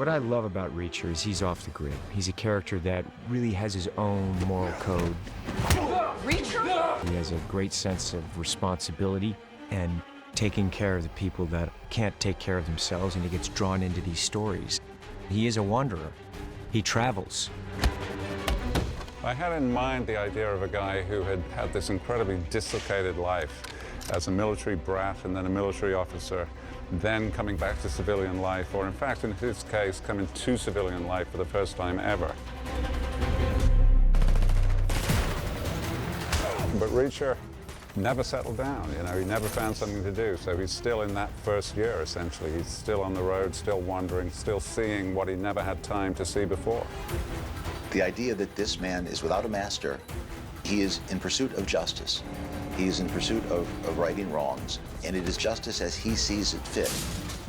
What I love about Reacher is he's off the grid. He's a character that really has his own moral code. Reacher? He has a great sense of responsibility and taking care of the people that can't take care of themselves, and he gets drawn into these stories. He is a wanderer. He travels. I had in mind the idea of a guy who had had this incredibly dislocated life as a military brat and then a military officer, then coming back to civilian life, or in fact, in his case, coming to civilian life for the first time ever. But Reacher never settled down, you know, he never found something to do, so he's still in that first year, essentially. He's still on the road, still wandering, still seeing what he never had time to see before. The idea that this man is without a master, he is in pursuit of justice. He is in pursuit of righting wrongs, and it is justice as he sees it fit,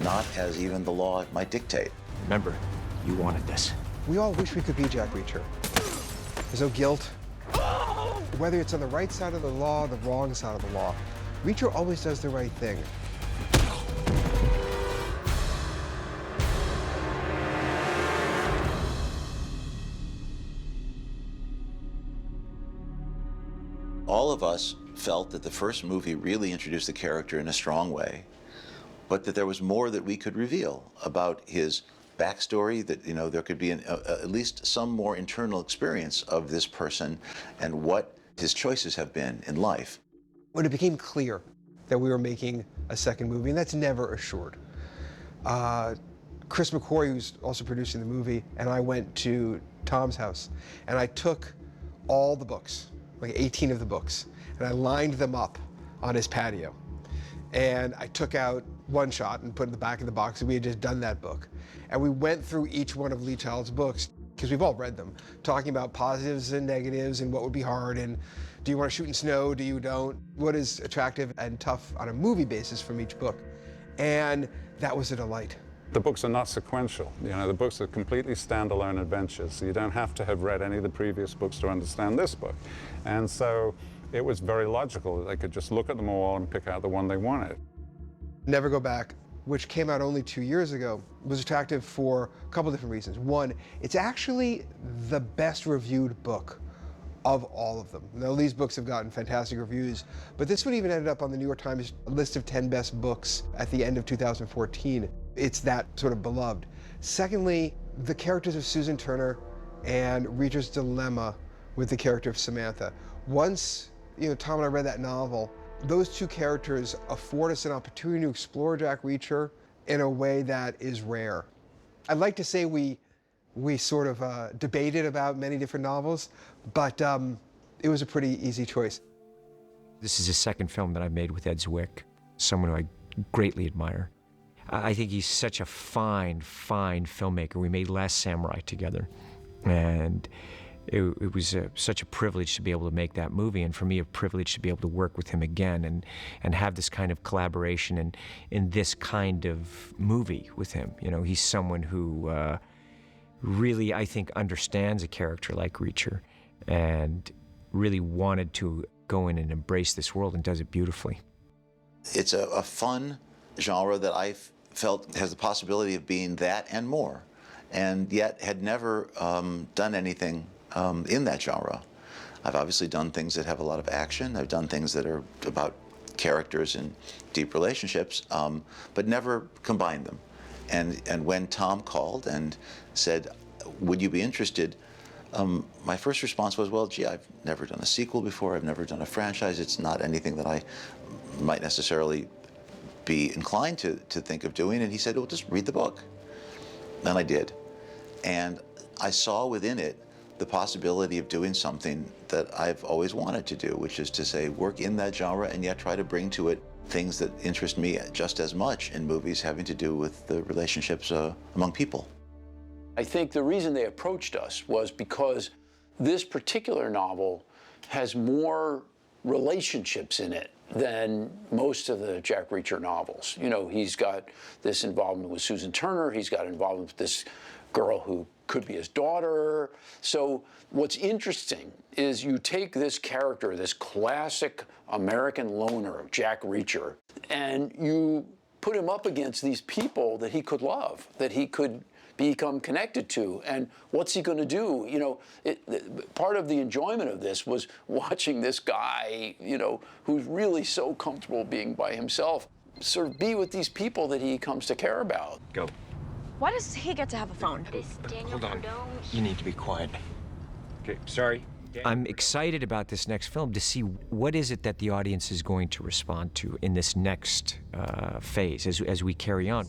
not as even the law might dictate. Remember, you wanted this. We all wish we could be Jack Reacher. There's no guilt. Whether it's on the right side of the law or the wrong side of the law, Reacher always does the right thing. All of us felt that the first movie really introduced the character in a strong way, but that there was more that we could reveal about his backstory, that, you know, there could be at least some more internal experience of this person and what his choices have been in life. When it became clear that we were making a second movie, and that's never assured, Chris McQuarrie, who's also producing the movie, and I went to Tom's house, and I took all the books, like 18 of the books, and I lined them up on his patio. And I took out one shot and put it in the back of the box, and we had just done that book. And we went through each one of Lee Child's books, because we've all read them, talking about positives and negatives and what would be hard, and do you want to shoot in snow, do you don't? What is attractive and tough on a movie basis from each book? And that was a delight. The books are not sequential. You know, the books are completely standalone adventures, so you don't have to have read any of the previous books to understand this book. And so it was very logical that they could just look at them all and pick out the one they wanted. Never Go Back, which came out only 2 years ago, was attractive for a couple different reasons. One, it's actually the best reviewed book of all of them. Now, these books have gotten fantastic reviews, but this one even ended up on the New York Times list of 10 best books at the end of 2014. It's that sort of beloved. Secondly, the characters of Susan Turner and Reacher's dilemma with the character of Samantha. Once, you know, Tom and I read that novel, those two characters afford us an opportunity to explore Jack Reacher in a way that is rare. I'd like to say we sort of debated about many different novels, but it was a pretty easy choice. This is the second film that I've made with Ed Zwick, someone who I greatly admire. I think he's such a fine, fine filmmaker. We made Last Samurai together, and it was such a privilege to be able to make that movie, and for me a privilege to be able to work with him again and have this kind of collaboration and in this kind of movie with him. You know, he's someone who really, I think, understands a character like Reacher and really wanted to go in and embrace this world and does it beautifully. It's a fun genre that I felt has the possibility of being that and more, and yet had never done anything in that genre. I've obviously done things that have a lot of action. I've done things that are about characters and deep relationships, but never combined them. And when Tom called and said, would you be interested? My first response was, well, gee, I've never done a sequel before. I've never done a franchise. It's not anything that I might necessarily be inclined to think of doing. And he said, well, just read the book. And I did. And I saw within it the possibility of doing something that I've always wanted to do, which is to say, work in that genre and yet try to bring to it things that interest me just as much in movies having to do with the relationships among people. I think the reason they approached us was because this particular novel has more relationships in it than most of the Jack Reacher novels. You know, he's got this involvement with Susan Turner, he's got involvement with this girl who could be his daughter. So what's interesting is you take this character, this classic American loner, Jack Reacher, and you put him up against these people that he could love, that he could become connected to, and what's he going to do? You know, part of the enjoyment of this was watching this guy, you know, who's really so comfortable being by himself, sort of be with these people that he comes to care about. Go. Why does he get to have a phone? Hold on. You need to be quiet. Okay, sorry. I'm excited about this next film to see what is it that the audience is going to respond to in this next phase as we carry on.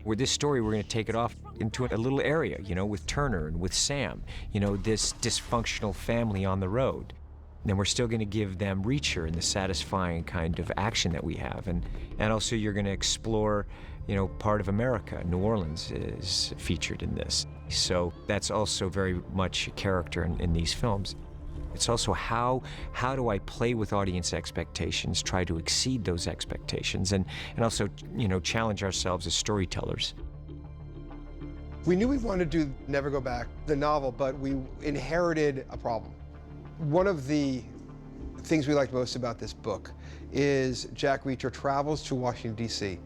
With this story, we're going to take it off into a little area, you know, with Turner and with Sam, you know, this dysfunctional family on the road. And we're still going to give them Reacher and the satisfying kind of action that we have. And also you're going to explore, you know, part of America. New Orleans is featured in this. So that's also very much a character in these films. It's also how do I play with audience expectations, try to exceed those expectations, and also, you know, challenge ourselves as storytellers. We knew we wanted to do Never Go Back, the novel, but we inherited a problem. One of the things we liked most about this book is Jack Reacher travels to Washington, D.C.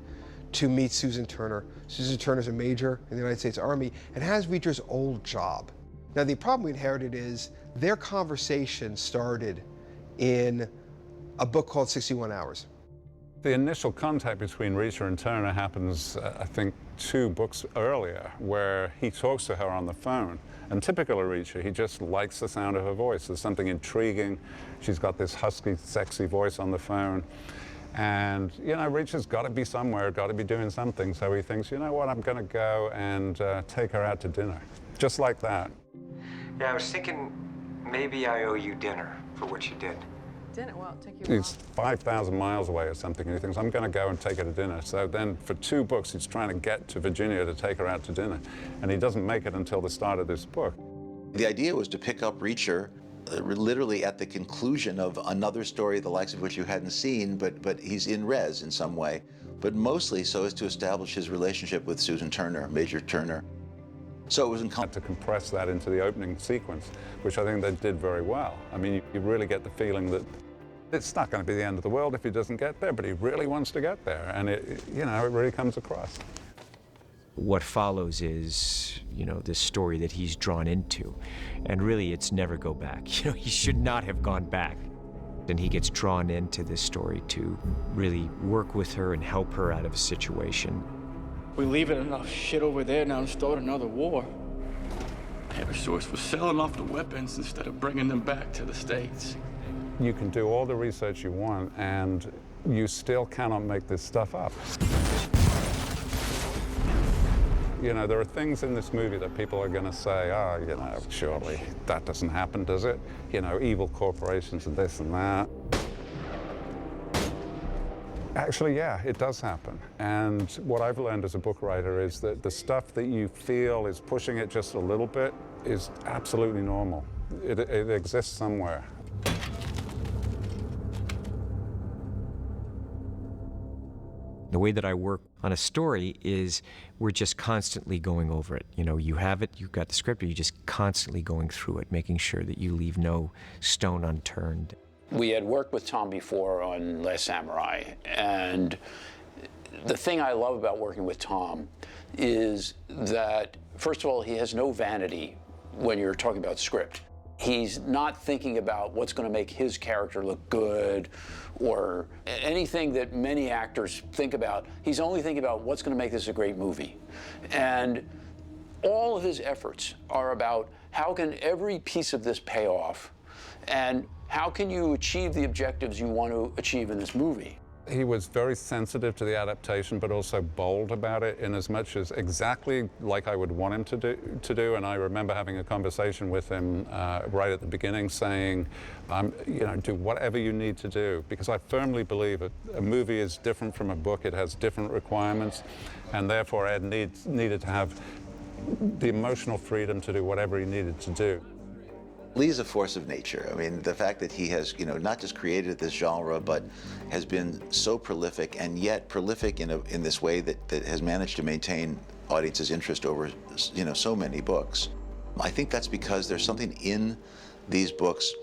to meet Susan Turner. Susan Turner's a major in the United States Army and has Reacher's old job. Now, the problem we inherited is their conversation started in a book called 61 Hours. The initial contact between Reacher and Turner happens, I think, 2 books earlier, where he talks to her on the phone. And typical of Reacher, he just likes the sound of her voice. There's something intriguing. She's got this husky, sexy voice on the phone. And, you know, Reacher's got to be somewhere, got to be doing something. So he thinks, you know what, I'm going to go and take her out to dinner. Just like that. Yeah, I was thinking maybe I owe you dinner for what you did. Dinner? Well, take you. He's 5,000 miles away or something, and he thinks, I'm going to go and take her to dinner. So then for 2 books, he's trying to get to Virginia to take her out to dinner. And he doesn't make it until the start of this book. The idea was to pick up Reacher literally at the conclusion of another story, the likes of which you hadn't seen, but he's in res in some way. But mostly so as to establish his relationship with Susan Turner, Major Turner. So it was to compress that into the opening sequence, which I think they did very well. I mean, you really get the feeling that it's not going to be the end of the world if he doesn't get there, but he really wants to get there, and it really comes across. What follows is, you know, this story that he's drawn into, and really it's never go back. You know, he should not have gone back. And he gets drawn into this story to really work with her and help her out of a situation. We leaving enough shit over there now to start another war. They were source for selling off the weapons instead of bringing them back to the States. You can do all the research you want, and you still cannot make this stuff up. You know, there are things in this movie that people are going to say, oh, you know, surely that doesn't happen, does it? You know, evil corporations and this and that. Actually, yeah, it does happen. And what I've learned as a book writer is that the stuff that you feel is pushing it just a little bit is absolutely normal. It exists somewhere. The way that I work on a story is we're just constantly going over it. You know, you have it, you've got the script, you're just constantly going through it, making sure that you leave no stone unturned. We had worked with Tom before on Last Samurai, and the thing I love about working with Tom is that, first of all, he has no vanity when you're talking about script. He's not thinking about what's going to make his character look good or anything that many actors think about. He's only thinking about what's going to make this a great movie. And all of his efforts are about how can every piece of this pay off, and how can you achieve the objectives you want to achieve in this movie? He was very sensitive to the adaptation, but also bold about it in as much as exactly like I would want him to do. And I remember having a conversation with him right at the beginning saying, you know, do whatever you need to do. Because I firmly believe a movie is different from a book. It has different requirements. And therefore, Ed needed to have the emotional freedom to do whatever he needed to do. Lee's a force of nature. I mean, the fact that he has, you know, not just created this genre, but has been so prolific, and yet prolific in this way that has managed to maintain audiences' interest over, you know, so many books. I think that's because there's something in these books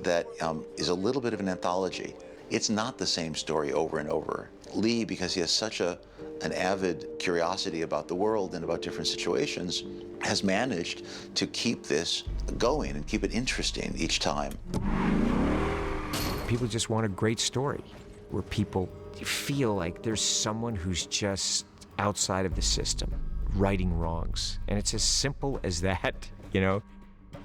that is a little bit of an anthology. It's not the same story over and over. Lee, because he has such an avid curiosity about the world and about different situations, has managed to keep this going and keep it interesting each time. People just want a great story where people feel like there's someone who's just outside of the system, righting wrongs. And it's as simple as that, you know?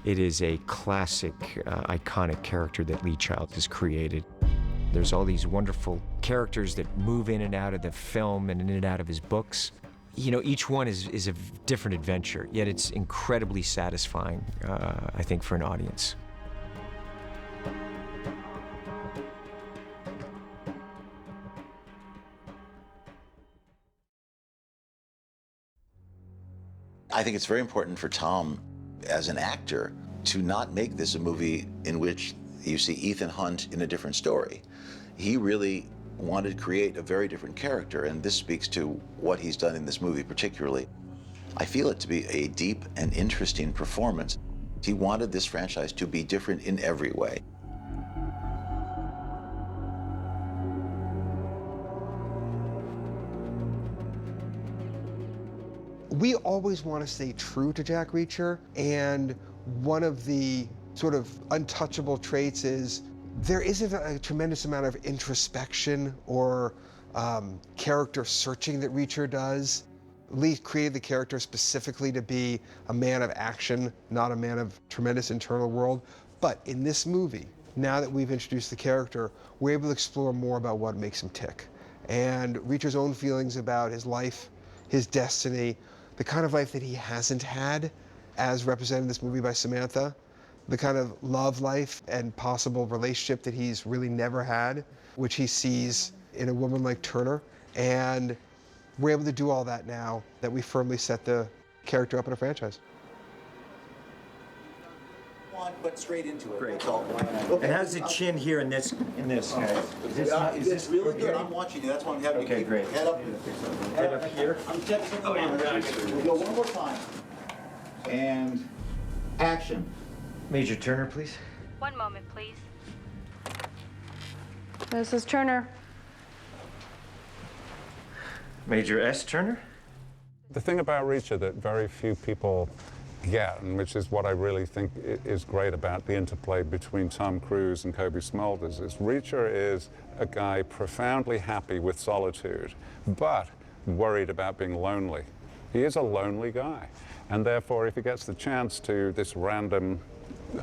It is a classic, iconic character that Lee Child has created. There's all these wonderful characters that move in and out of the film and in and out of his books. You know, each one is a different adventure, yet it's incredibly satisfying, I think, for an audience. I think it's very important for Tom, as an actor, to not make this a movie in which you see Ethan Hunt in a different story. He really wanted to create a very different character, and this speaks to what he's done in this movie particularly. I feel it to be a deep and interesting performance. He wanted this franchise to be different in every way. We always want to stay true to Jack Reacher, and one of the sort of untouchable traits is there isn't a tremendous amount of introspection or character searching that Reacher does. Lee created the character specifically to be a man of action, not a man of tremendous internal world. But in this movie, now that we've introduced the character, we're able to explore more about what makes him tick. And Reacher's own feelings about his life, his destiny, the kind of life that he hasn't had, as represented in this movie by Samantha, the kind of love life and possible relationship that he's really never had, which he sees in a woman like Turner. And we're able to do all that now that we firmly set the character up in a franchise. But straight into it. Great. Okay. And how's the chin here in this? Guys? Is It's really good. I'm watching you. That's why I'm having to keep great. head up. Head up here? I'm checking the monitor. We'll go one more time. And action. Major Turner, please. One moment, please. This is Turner. Major S. Turner? The thing about Reacher that very few people get, and which is what I really think is great about the interplay between Tom Cruise and Cobie Smulders, is Reacher is a guy profoundly happy with solitude, but worried about being lonely. He is a lonely guy, and therefore if he gets the chance to this random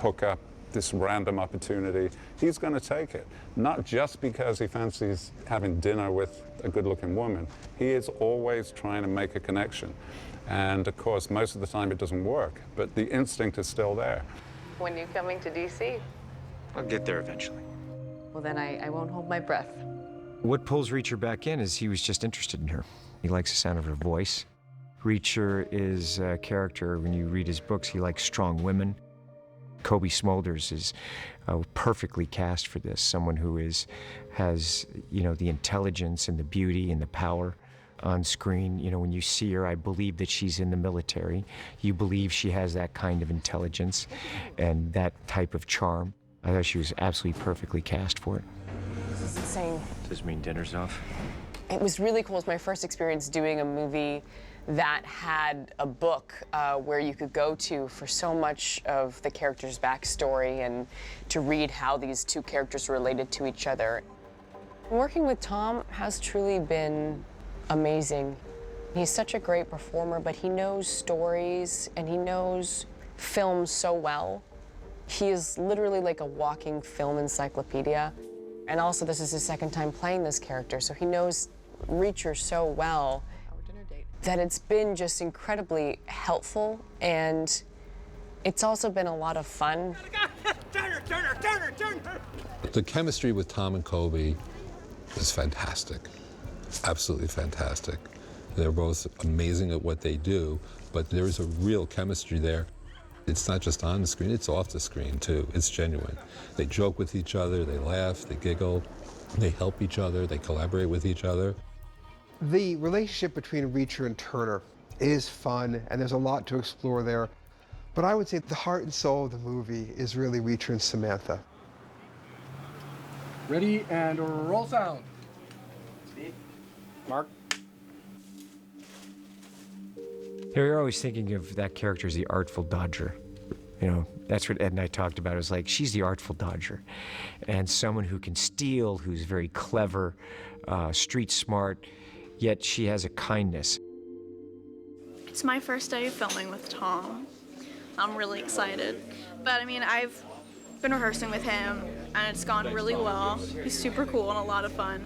hookup, this random opportunity, he's going to take it. Not just because he fancies having dinner with a good-looking woman. He is always trying to make a connection. And of course, most of the time it doesn't work, but the instinct is still there. When you coming to DC? I'll get there eventually. Well, then I won't hold my breath. What pulls Reacher back in is he was just interested in her. He likes the sound of her voice. Reacher is a character, when you read his books, he likes strong women. Cobie Smulders is perfectly cast for this, someone who has, you know, the intelligence and the beauty and the power on screen. You know, when you see her, I believe that she's in the military. You believe she has that kind of intelligence and that type of charm. I thought she was absolutely perfectly cast for it. This is insane. Does this mean dinner's off? It was really cool. It was my first experience doing a movie that had a book where you could go to for so much of the character's backstory and to read how these two characters related to each other. Working with Tom has truly been amazing. He's such a great performer, but he knows stories and he knows film so well. He is literally like a walking film encyclopedia. And also, this is his second time playing this character, so he knows Reacher so well that it's been just incredibly helpful, and it's also been a lot of fun. Turner! The chemistry with Tom and Cobie is fantastic, absolutely fantastic. They're both amazing at what they do, but there's a real chemistry there. It's not just on the screen, it's off the screen too. It's genuine. They joke with each other, they laugh, they giggle, they help each other, they collaborate with each other. The relationship between Reacher and Turner is fun, and there's a lot to explore there. But I would say the heart and soul of the movie is really Reacher and Samantha. Ready and roll sound. Mark? You're always thinking of that character as the artful dodger. You know, that's what Ed and I talked about. It was like, she's the artful dodger. And someone who can steal, who's very clever, street smart, yet she has a kindness. It's my first day of filming with Tom. I'm really excited. But I mean, I've been rehearsing with him, and it's gone really well. He's super cool and a lot of fun.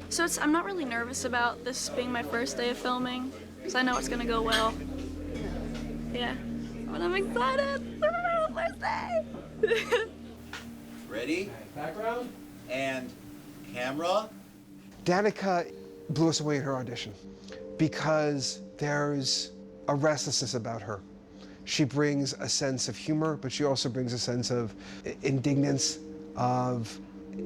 So I'm not really nervous about this being my first day of filming, because I know it's gonna go well. Yeah, but I'm excited. First day. Ready? Background. And camera. Danika blew us away in her audition because there's a restlessness about her. She brings a sense of humor, but she also brings a sense of indignance, of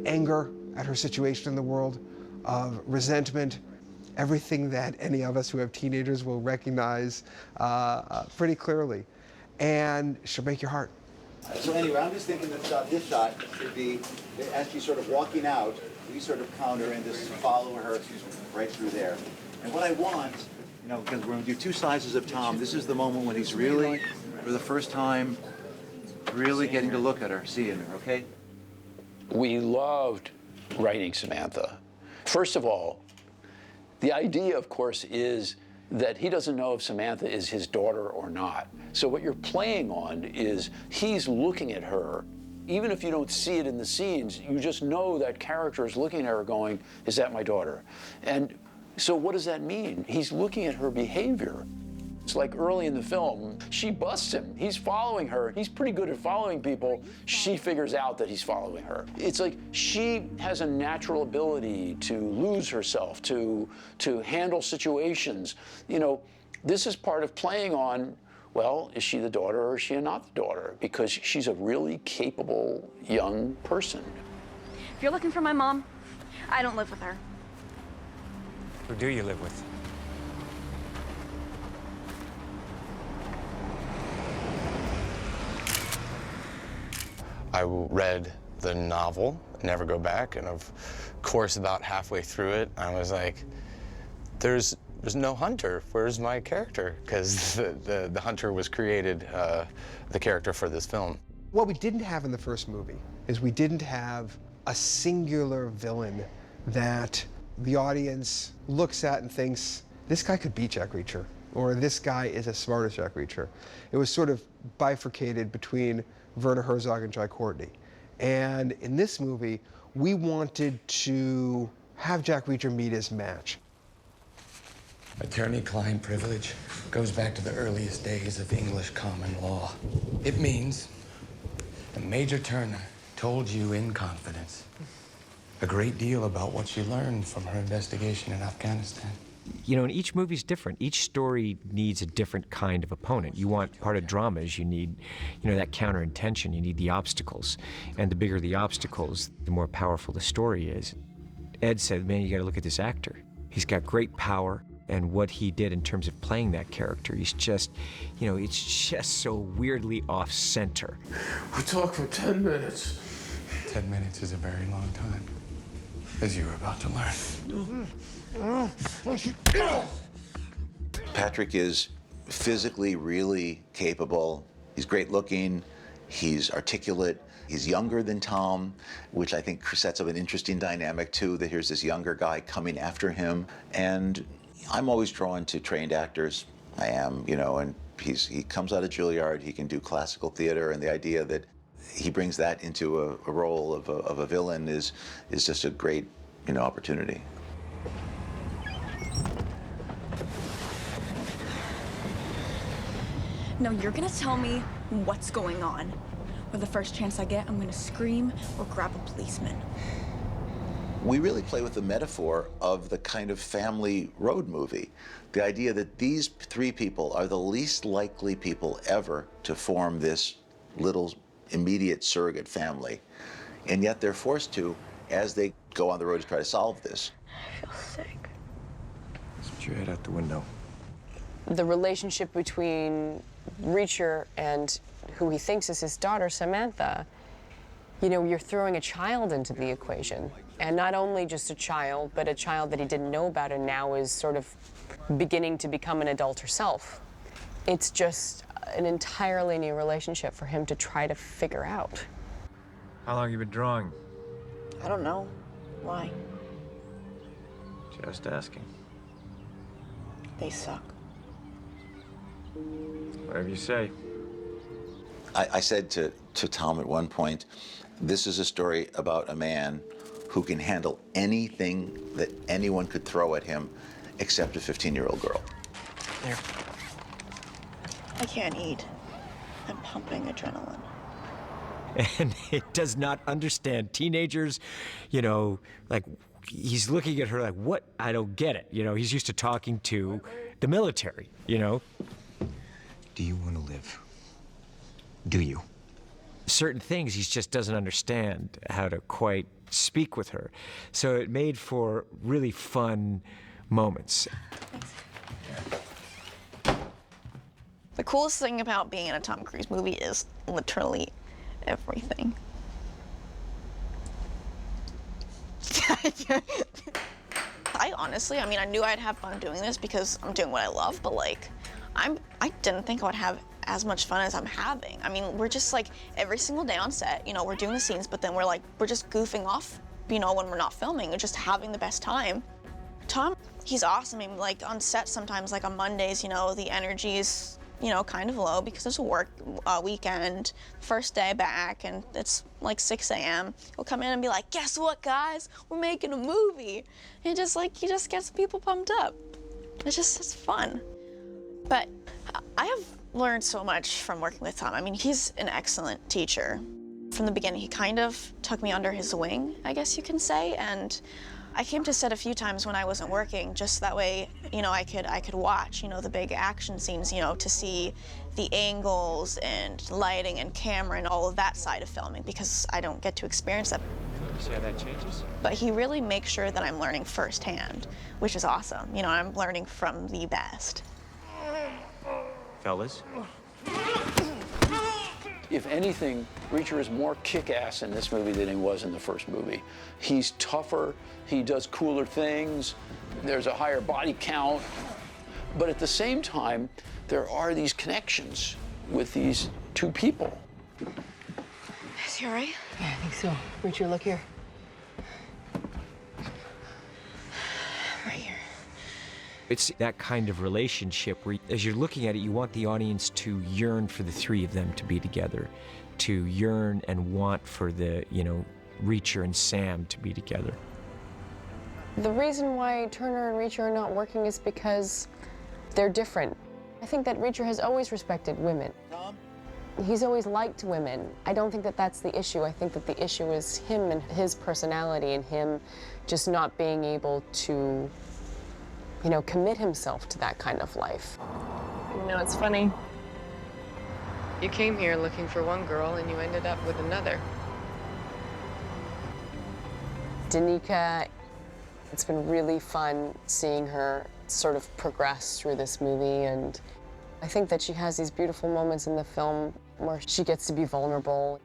anger at her situation in the world, of resentment, everything that any of us who have teenagers will recognize pretty clearly. And she'll break your heart. So anyway, I'm just thinking that this shot should be, as she's sort of walking out, we sort of counter and just follow her right through there. And what I want, you know, because we're going to do two sizes of Tom, this is the moment when he's really, for the first time, really getting to look at her, seeing her, okay? We loved writing Samantha. First of all, the idea, of course, is that he doesn't know if Samantha is his daughter or not. So what you're playing on is he's looking at her. Even if you don't see it in the scenes, you just know that character is looking at her going, is that my daughter? And so what does that mean? He's looking at her behavior. It's like early in the film, she busts him. He's following her. He's pretty good at following people. She figures out that he's following her. It's like she has a natural ability to lose herself, to handle situations. You know, this is part of playing on, well, is she the daughter or is she not the daughter? Because she's a really capable young person. If you're looking for my mom, I don't live with her. Who do you live with? I read the novel, Never Go Back, and of course about halfway through it, I was like, there's no hunter. Where's my character? Because the hunter was created, the character for this film. What we didn't have in the first movie is we didn't have a singular villain that the audience looks at and thinks, this guy could beat Jack Reacher, or this guy is as smart as Jack Reacher. It was sort of bifurcated between Werner Herzog and Jai Courtney. And in this movie, we wanted to have Jack Reacher meet his match. Attorney-client privilege goes back to the earliest days of English common law. It means that Major Turner told you in confidence a great deal about what she learned from her investigation in Afghanistan. You know, and each movie's different. Each story needs a different kind of opponent. You want part of drama is you need, you know, that counter intention. You need the obstacles. And the bigger the obstacles, the more powerful the story is. Ed said, man, you got to look at this actor. He's got great power, and what he did in terms of playing that character, he's just, you know, it's just so weirdly off-center. We talked for 10 minutes. 10 minutes is a very long time, as you were about to learn. Patrick is physically really capable. He's great looking, he's articulate, he's younger than Tom, which I think sets up an interesting dynamic too, that here's this younger guy coming after him. And I'm always drawn to trained actors. I am, you know, and he comes out of Juilliard, he can do classical theater, and the idea that he brings that into a role of a villain is just a great, you know, opportunity. No, you're gonna tell me what's going on. Or the first chance I get, I'm gonna scream or grab a policeman. We really play with the metaphor of the kind of family road movie. The idea that these three people are the least likely people ever to form this little immediate surrogate family. And yet they're forced to as they go on the road to try to solve this. I feel sick. Put your head out the window. The relationship between Reacher and who he thinks is his daughter, Samantha, you know, you're throwing a child into the equation. And not only just a child, but a child that he didn't know about and now is sort of beginning to become an adult herself. It's just an entirely new relationship for him to try to figure out. How long have you been drawing? I don't know. Why? Just asking. They suck. Whatever you say. I said to Tom at one point, this is a story about a man who can handle anything that anyone could throw at him except a 15-year-old girl. There. I can't eat. I'm pumping adrenaline. And it does not understand teenagers, you know, like he's looking at her like, what? I don't get it. You know, he's used to talking to the military, you know. Do you want to live? Do you? Certain things he just doesn't understand how to quite speak with her. So it made for really fun moments. The coolest thing about being in a Tom Cruise movie is literally everything. I honestly, I mean, I knew I'd have fun doing this because I'm doing what I love, but like, I didn't think I would have as much fun as I'm having. I mean, we're just like every single day on set, you know, we're doing the scenes, but then we're just goofing off, you know, when we're not filming and just having the best time. Tom, he's awesome. I mean, like on set sometimes, like on Mondays, you know, the energy is, you know, kind of low because it's a work weekend, first day back, and it's like 6 a.m. He'll come in and be like, guess what, guys? We're making a movie. And just like, he just gets people pumped up. It's fun. But I have learned so much from working with Tom. I mean, he's an excellent teacher. From the beginning, he kind of took me under his wing, I guess you can say, and I came to set a few times when I wasn't working, just that way, you know, I could watch, you know, the big action scenes, you know, to see the angles and lighting and camera and all of that side of filming, because I don't get to experience that. See how that changes? But he really makes sure that I'm learning firsthand, which is awesome. You know, I'm learning from the best. Fellas? If anything, Reacher is more kick-ass in this movie than he was in the first movie. He's tougher, he does cooler things, there's a higher body count, but at the same time, there are these connections with these two people. Is he all right? Yeah, I think so. Reacher, look here. Right here. It's that kind of relationship where, as you're looking at it, you want the audience to yearn for the three of them to be together, to yearn and want for the, you know, Reacher and Sam to be together. The reason why Turner and Reacher are not working is because they're different. I think that Reacher has always respected women. Tom? He's always liked women. I don't think that that's the issue. I think that the issue is him and his personality and him just not being able to, you know, commit himself to that kind of life. You know, it's funny. You came here looking for one girl and you ended up with another. Danika, it's been really fun seeing her sort of progress through this movie, and I think that she has these beautiful moments in the film where she gets to be vulnerable.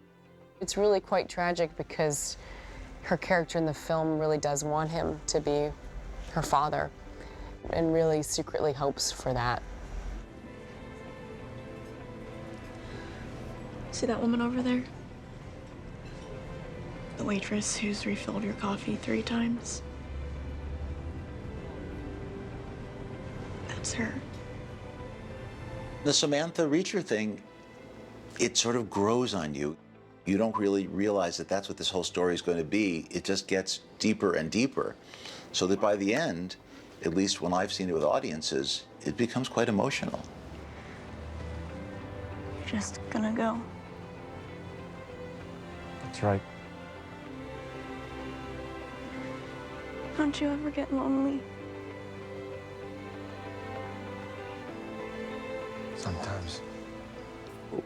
It's really quite tragic because her character in the film really does want him to be her father and really secretly hopes for that. See that woman over there? The waitress who's refilled your coffee 3 times? That's her. The Samantha Reacher thing, it sort of grows on you. You don't really realize that that's what this whole story is going to be. It just gets deeper and deeper. So that by the end, at least when I've seen it with audiences, it becomes quite emotional. You're just gonna go. That's right. Don't you ever get lonely? Sometimes.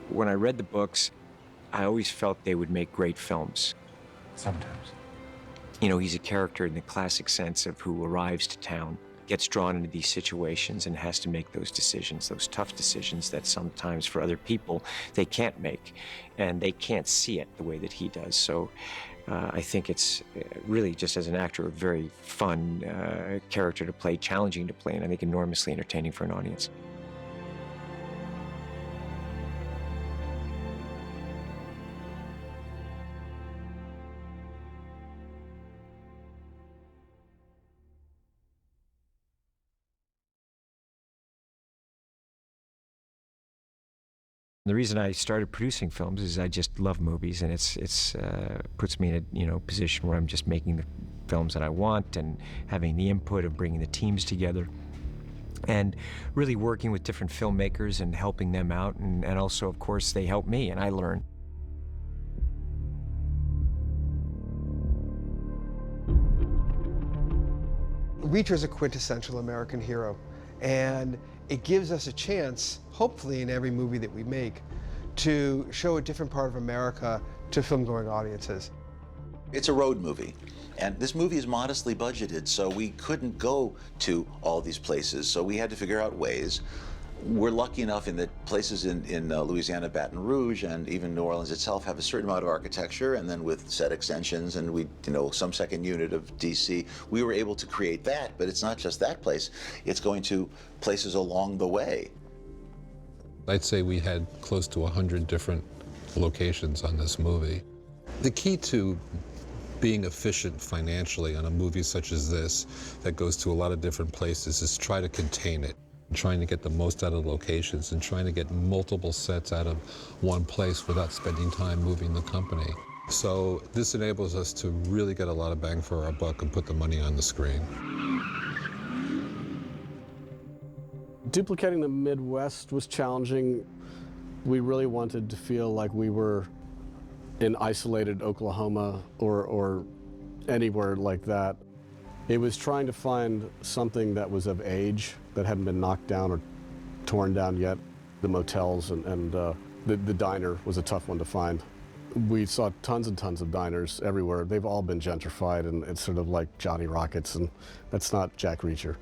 When I read the books, I always felt they would make great films. Sometimes. You know, he's a character in the classic sense of who arrives to town, gets drawn into these situations and has to make those decisions, those tough decisions that sometimes for other people they can't make, and they can't see it the way that he does. So I think it's really, just as an actor, a very fun character to play, challenging to play, and I think enormously entertaining for an audience. The reason I started producing films is I just love movies, and it's puts me in a position where I'm just making the films that I want and having the input of bringing the teams together and really working with different filmmakers and helping them out, and also, of course, they help me and I learn. Reacher's a quintessential American hero, and it gives us a chance, hopefully in every movie that we make, to show a different part of America to film-going audiences. It's a road movie, and this movie is modestly budgeted, so we couldn't go to all these places, so we had to figure out ways. We're lucky enough in that places in Louisiana, Baton Rouge, and even New Orleans itself have a certain amount of architecture, and then with set extensions and some second unit of DC, we were able to create that, but it's not just that place. It's going to places along the way. I'd say we had close to 100 different locations on this movie. The key to being efficient financially on a movie such as this that goes to a lot of different places is try to contain it. Trying to get the most out of the locations and trying to get multiple sets out of one place without spending time moving the company. So this enables us to really get a lot of bang for our buck and put the money on the screen. Duplicating the Midwest was challenging. We really wanted to feel like we were in isolated Oklahoma or anywhere like that. It was trying to find something that was of age, that hadn't been knocked down or torn down yet. The motels and the diner was a tough one to find. We saw tons and tons of diners everywhere. They've all been gentrified, and it's sort of like Johnny Rockets, and that's not Jack Reacher.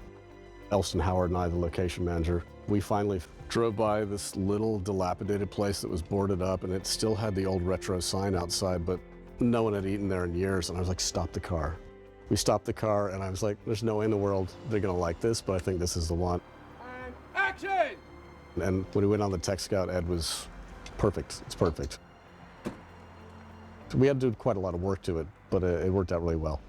Elston Howard and I, the location manager, we finally drove by this little dilapidated place that was boarded up, and it still had the old retro sign outside, but no one had eaten there in years, and I was like, stop the car. We stopped the car, and I was like, there's no way in the world they're gonna like this, but I think this is the one. And action! And when we went on the Tech Scout, Ed was perfect. It's perfect. We had to do quite a lot of work to it, but it worked out really well.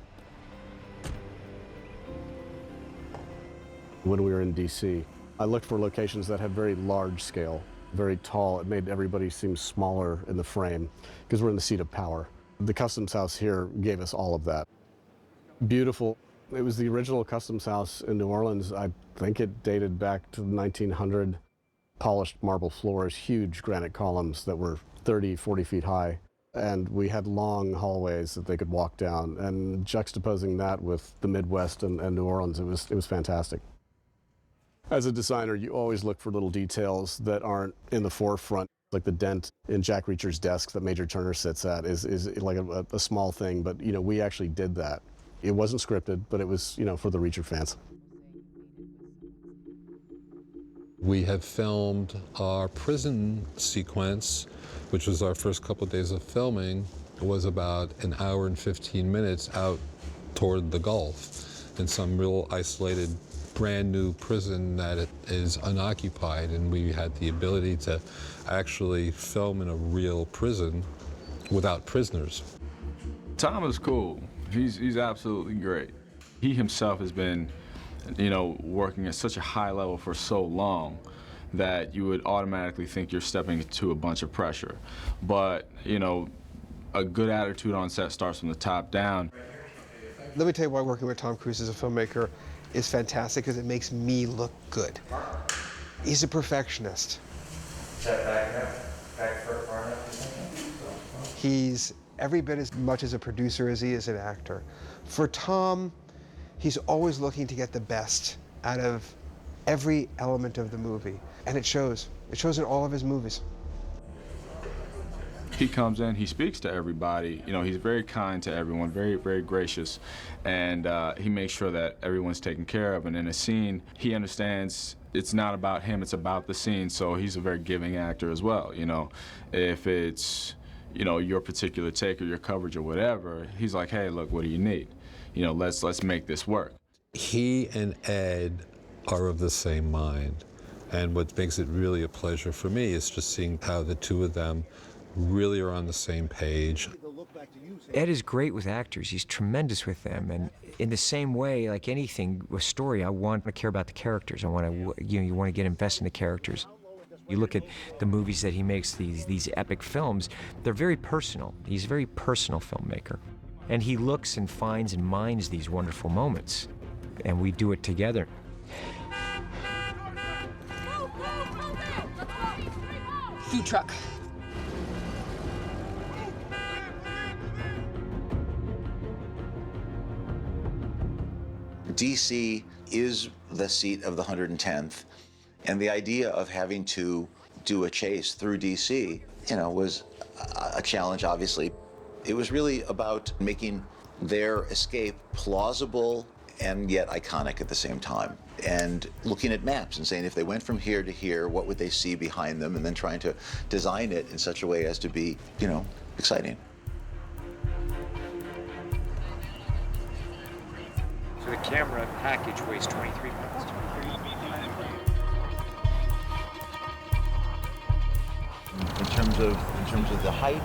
When we were in DC, I looked for locations that had very large scale, very tall. It made everybody seem smaller in the frame because we're in the seat of power. The Customs House here gave us all of that. Beautiful. It was the original Customs House in New Orleans. I think it dated back to 1900. Polished marble floors, huge granite columns that were 30, 40 feet high. And we had long hallways that they could walk down. And juxtaposing that with the Midwest and New Orleans, it was fantastic. As a designer, you always look for little details that aren't in the forefront. Like the dent in Jack Reacher's desk that Major Turner sits at is like a small thing, but we actually did that. It wasn't scripted, but it was for the Reacher fans. We have filmed our prison sequence, which was our first couple of days of filming. It was about an hour and 15 minutes out toward the Gulf in some real isolated, brand new prison that is unoccupied, and we had the ability to actually film in a real prison without prisoners. Tom is cool. He's absolutely great. He himself has been, working at such a high level for so long that you would automatically think you're stepping into a bunch of pressure. But, a good attitude on set starts from the top down. Let me tell you why working with Tom Cruise as a filmmaker is fantastic, because it makes me look good. He's a perfectionist. He's every bit as much as a producer as he is an actor. For Tom, he's always looking to get the best out of every element of the movie, and it shows. It shows in all of his movies. He comes in, he speaks to everybody. He's very kind to everyone, very, very gracious, and he makes sure that everyone's taken care of. And in a scene, he understands it's not about him, it's about the scene, so he's a very giving actor as well. If it's you know, your particular take or your coverage or whatever. He's like, hey, look, what do you need? You know, let's make this work. He and Ed are of the same mind. And what makes it really a pleasure for me is just seeing how the two of them really are on the same page. Ed is great with actors. He's tremendous with them. And in the same way, like anything, a story, I want to care about the characters. I want to, you want to get invested in the characters. You look at the movies that he makes, these epic films, they're very personal. He's a very personal filmmaker. And he looks and finds and mines these wonderful moments. And we do it together. Food truck. DC is the seat of the 110th, and the idea of having to do a chase through DC, you know, was a challenge, obviously. It was really about making their escape plausible and yet iconic at the same time. And looking at maps and saying if they went from here to here, what would they see behind them, and then trying to design it in such a way as to be, you know, exciting. So the camera package weighs 23 pounds. In terms of the height,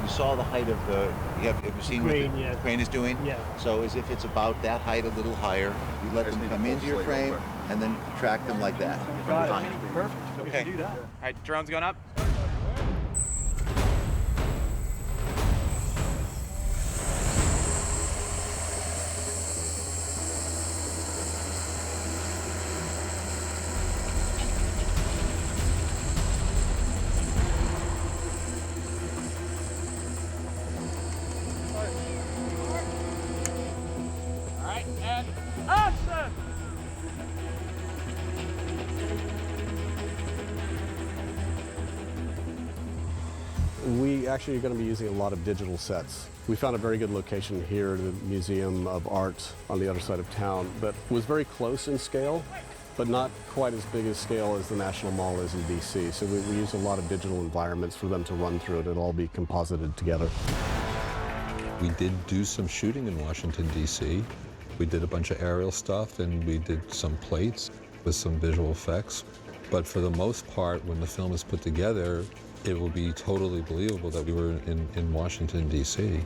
you saw the height of the. Have you seen Crane, what the yeah. crane is doing? Yeah. So as if it's about that height, a little higher. You let them come into your frame and then track them like that. Got it. Perfect. We Okay. can do that. All right, drone's going up. All right, and action! We actually are going to be using a lot of digital sets. We found a very good location here, the Museum of Art on the other side of town, that was very close in scale, but not quite as big a scale as the National Mall is in DC. So we use a lot of digital environments for them to run through it. It'll all be composited together. We did do some shooting in Washington, D.C. We did a bunch of aerial stuff, and we did some plates with some visual effects. But for the most part, when the film is put together, it will be totally believable that we were in Washington, D.C.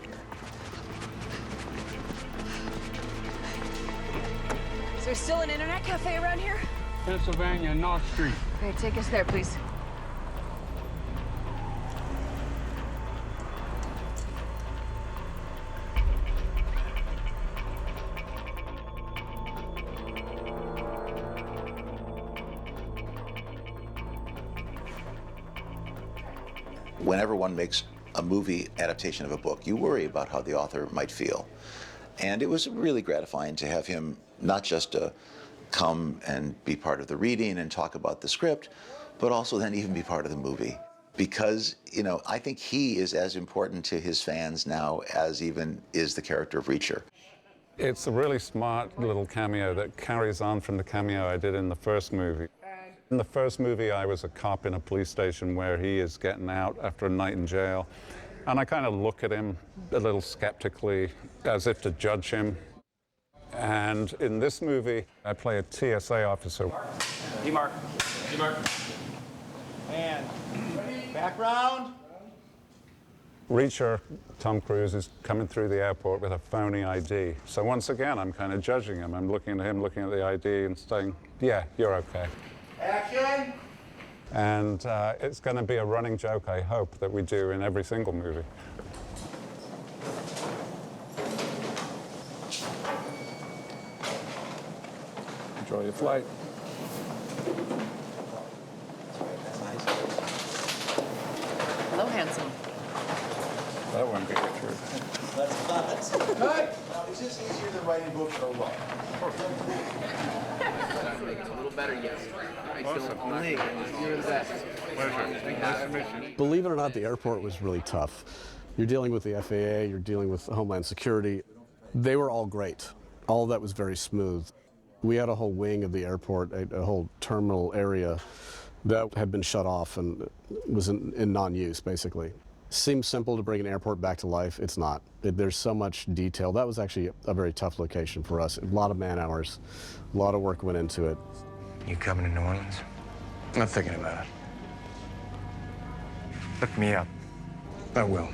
Is there still an internet cafe around here? Pennsylvania, North Street. Okay, take us there, please. Whenever one makes a movie adaptation of a book, you worry about how the author might feel. And it was really gratifying to have him not just come and be part of the reading and talk about the script, but also then even be part of the movie. Because, you know, I think he is as important to his fans now as even is the character of Reacher. It's a really smart little cameo that carries on from the cameo I did in the first movie. In the first movie, I was a cop in a police station where he is getting out after a night in jail. And I kind of look at him a little skeptically, as if to judge him. And in this movie, I play a TSA officer. D-Mark. D-Mark. And background. Reacher, Tom Cruise, is coming through the airport with a phony ID. So once again, I'm kind of judging him. I'm looking at him, looking at the ID and saying, yeah, you're okay. Action. And it's going to be a running joke, I hope, that we do in every single movie. Enjoy your flight. Hello, handsome. That won't be true. That's good. Now, is this easier than writing books or what? It's a little better, yes. Awesome. You're the best. Pleasure. Nice to meet you. Believe it or not, the airport was really tough. You're dealing with the FAA, you're dealing with Homeland Security. They were all great. All of that was very smooth. We had a whole wing of the airport, a whole terminal area that had been shut off and was in non-use, basically. Seems simple to bring an airport back to life. It's not. There's so much detail. That was actually a very tough location for us. A lot of man hours, a lot of work went into it. You coming to New Orleans? I'm thinking about it. Look me up. I will.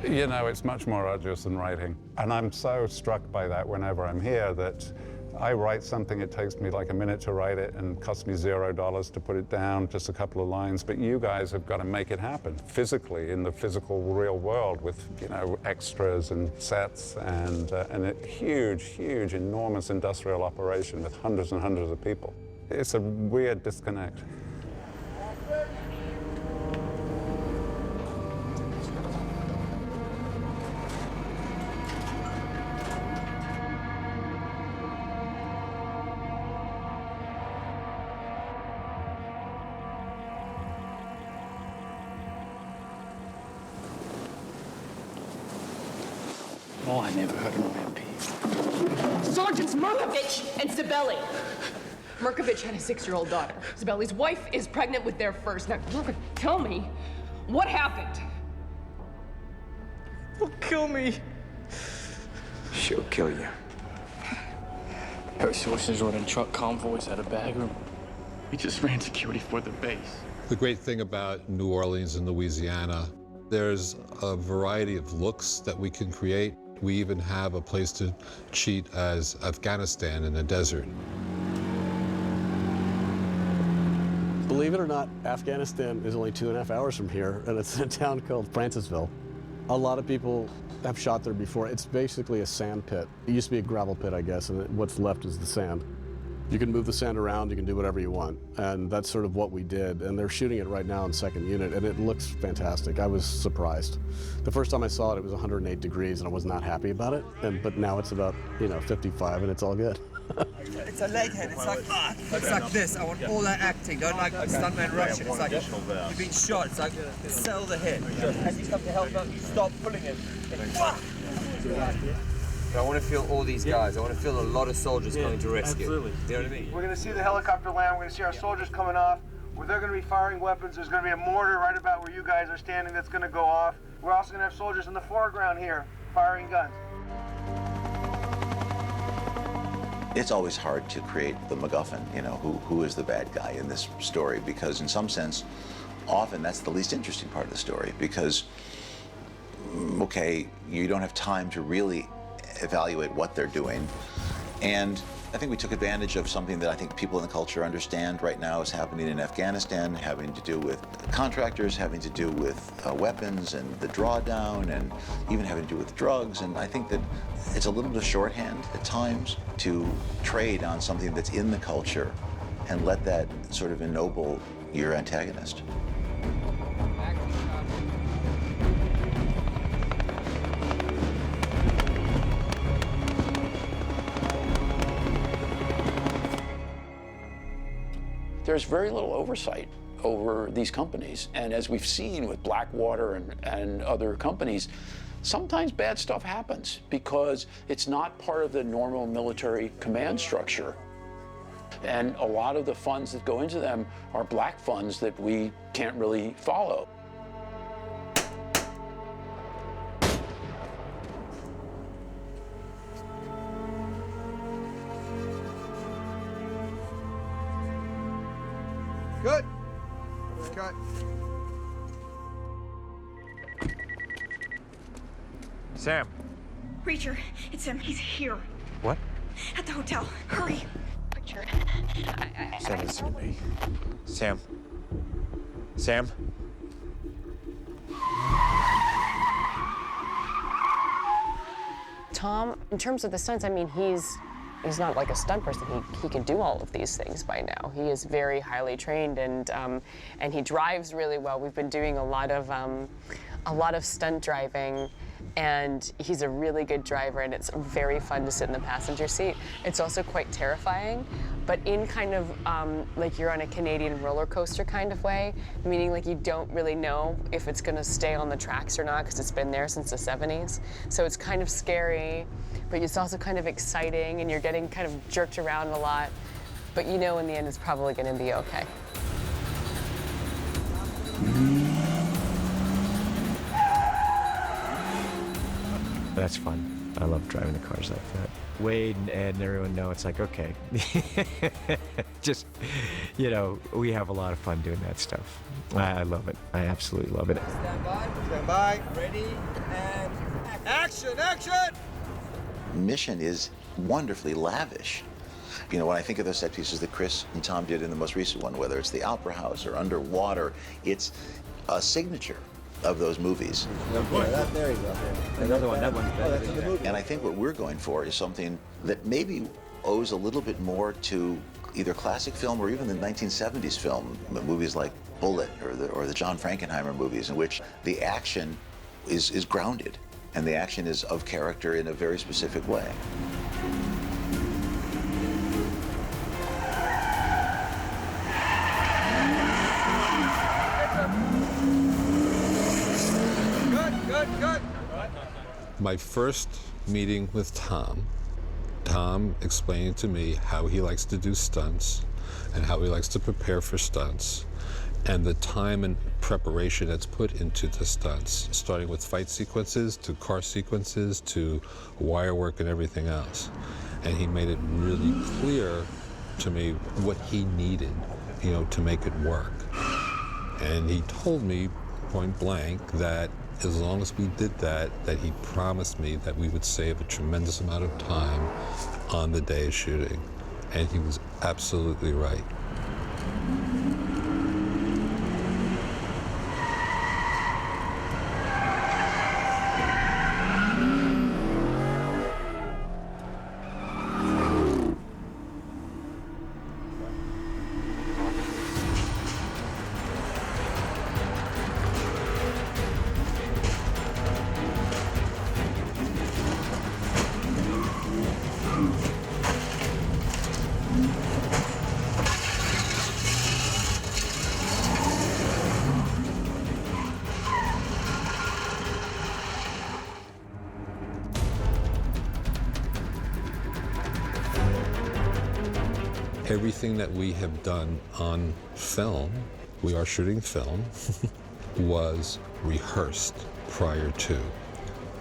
You know, it's much more arduous than writing. And I'm so struck by that whenever I'm here that I write something, it takes me like a minute to write it and costs me $0 to put it down, just a couple of lines. But you guys have got to make it happen physically in the physical real world with, you know, extras and sets and a huge, huge, enormous industrial operation with hundreds and hundreds of people. It's a weird disconnect. Oh, I never heard of an MP. Sergeants Merkovich and Zabelli. Merkovich had a 6-year-old daughter. Zabelli's wife is pregnant with their first. Now, tell me, what happened? He'll kill me. She'll kill you. Her sources running truck convoys out of Bagram. We just ran security for the base. The great thing about New Orleans and Louisiana, there's a variety of looks that we can create. We even have a place to cheat as Afghanistan in the desert. Believe it or not, Afghanistan is only 2.5 hours from here, and it's in a town called Francisville. A lot of people have shot there before. It's basically a sand pit. It used to be a gravel pit, I guess, and what's left is the sand. You can move the sand around, you can do whatever you want, and that's sort of what we did. And they're shooting it right now in 2nd Unit, and it looks fantastic. I was surprised. The first time I saw it, it was 108 degrees, and I was not happy about it. But now it's about, 55, and it's all good. It's a leg head. It's like this. I want all that acting. Don't like stuntman Russian. It's like you've been shot. It's like sell the hit. As you stop to help out, you stop pulling him. I want to feel all these guys. I want to feel a lot of soldiers coming to rescue. Absolutely. You know what I mean? We're going to see the helicopter land. We're going to see our soldiers coming off. Where they're going to be firing weapons. There's going to be a mortar right about where you guys are standing that's going to go off. We're also going to have soldiers in the foreground here firing guns. It's always hard to create the MacGuffin, who is the bad guy in this story, because in some sense, often that's the least interesting part of the story, because, okay, you don't have time to really evaluate what they're doing. And I think we took advantage of something that I think people in the culture understand right now is happening in Afghanistan, having to do with contractors, having to do with weapons and the drawdown, and even having to do with drugs. And I think that it's a little bit of shorthand at times to trade on something that's in the culture and let that sort of ennoble your antagonist. There's very little oversight over these companies. And as we've seen with Blackwater and other companies, sometimes bad stuff happens because it's not part of the normal military command structure. And a lot of the funds that go into them are black funds that we can't really follow. Good. Cut. Sam. Preacher, it's him. He's here. What? At the hotel. Hurry. Preacher. Sam, listen to me. Sam. Sam? Tom, in terms of the stunts, I mean, he's not like a stunt person. He can do all of these things by now. He is very highly trained, and he drives really well. We've been doing a lot of stunt driving, and he's a really good driver, and it's very fun to sit in the passenger seat. It's also quite terrifying, but in kind of like you're on a Canadian roller coaster kind of way, meaning like you don't really know if it's gonna stay on the tracks or not because it's been there since the 70s. So it's kind of scary, but it's also kind of exciting, and you're getting kind of jerked around a lot, but you know in the end it's probably gonna be okay. That's fun. I love driving the cars like that. Wade and Ed and everyone know it's like, okay, just, you know, we have a lot of fun doing that stuff. I love it. I absolutely love it. Stand by, ready, and action, action! Mission is wonderfully lavish. You know, when I think of those set pieces that Chris and Tom did in the most recent one, whether it's the Opera House or Underwater, it's a signature of those movies. There you go. Another one, that one's better. And I think what we're going for is something that maybe owes a little bit more to either classic film or even the 1970s film, movies like Bullet or the John Frankenheimer movies, in which the action is grounded and the action is of character in a very specific way. Good. My first meeting with Tom explained to me how he likes to do stunts and how he likes to prepare for stunts and the time and preparation that's put into the stunts, starting with fight sequences to car sequences to wire work and everything else. And he made it really clear to me what he needed, you know, to make it work. And he told me point blank that as long as we did that he promised me that we would save a tremendous amount of time on the day of shooting. And he was absolutely right. Everything that we have done on film, we are shooting film, was rehearsed prior to.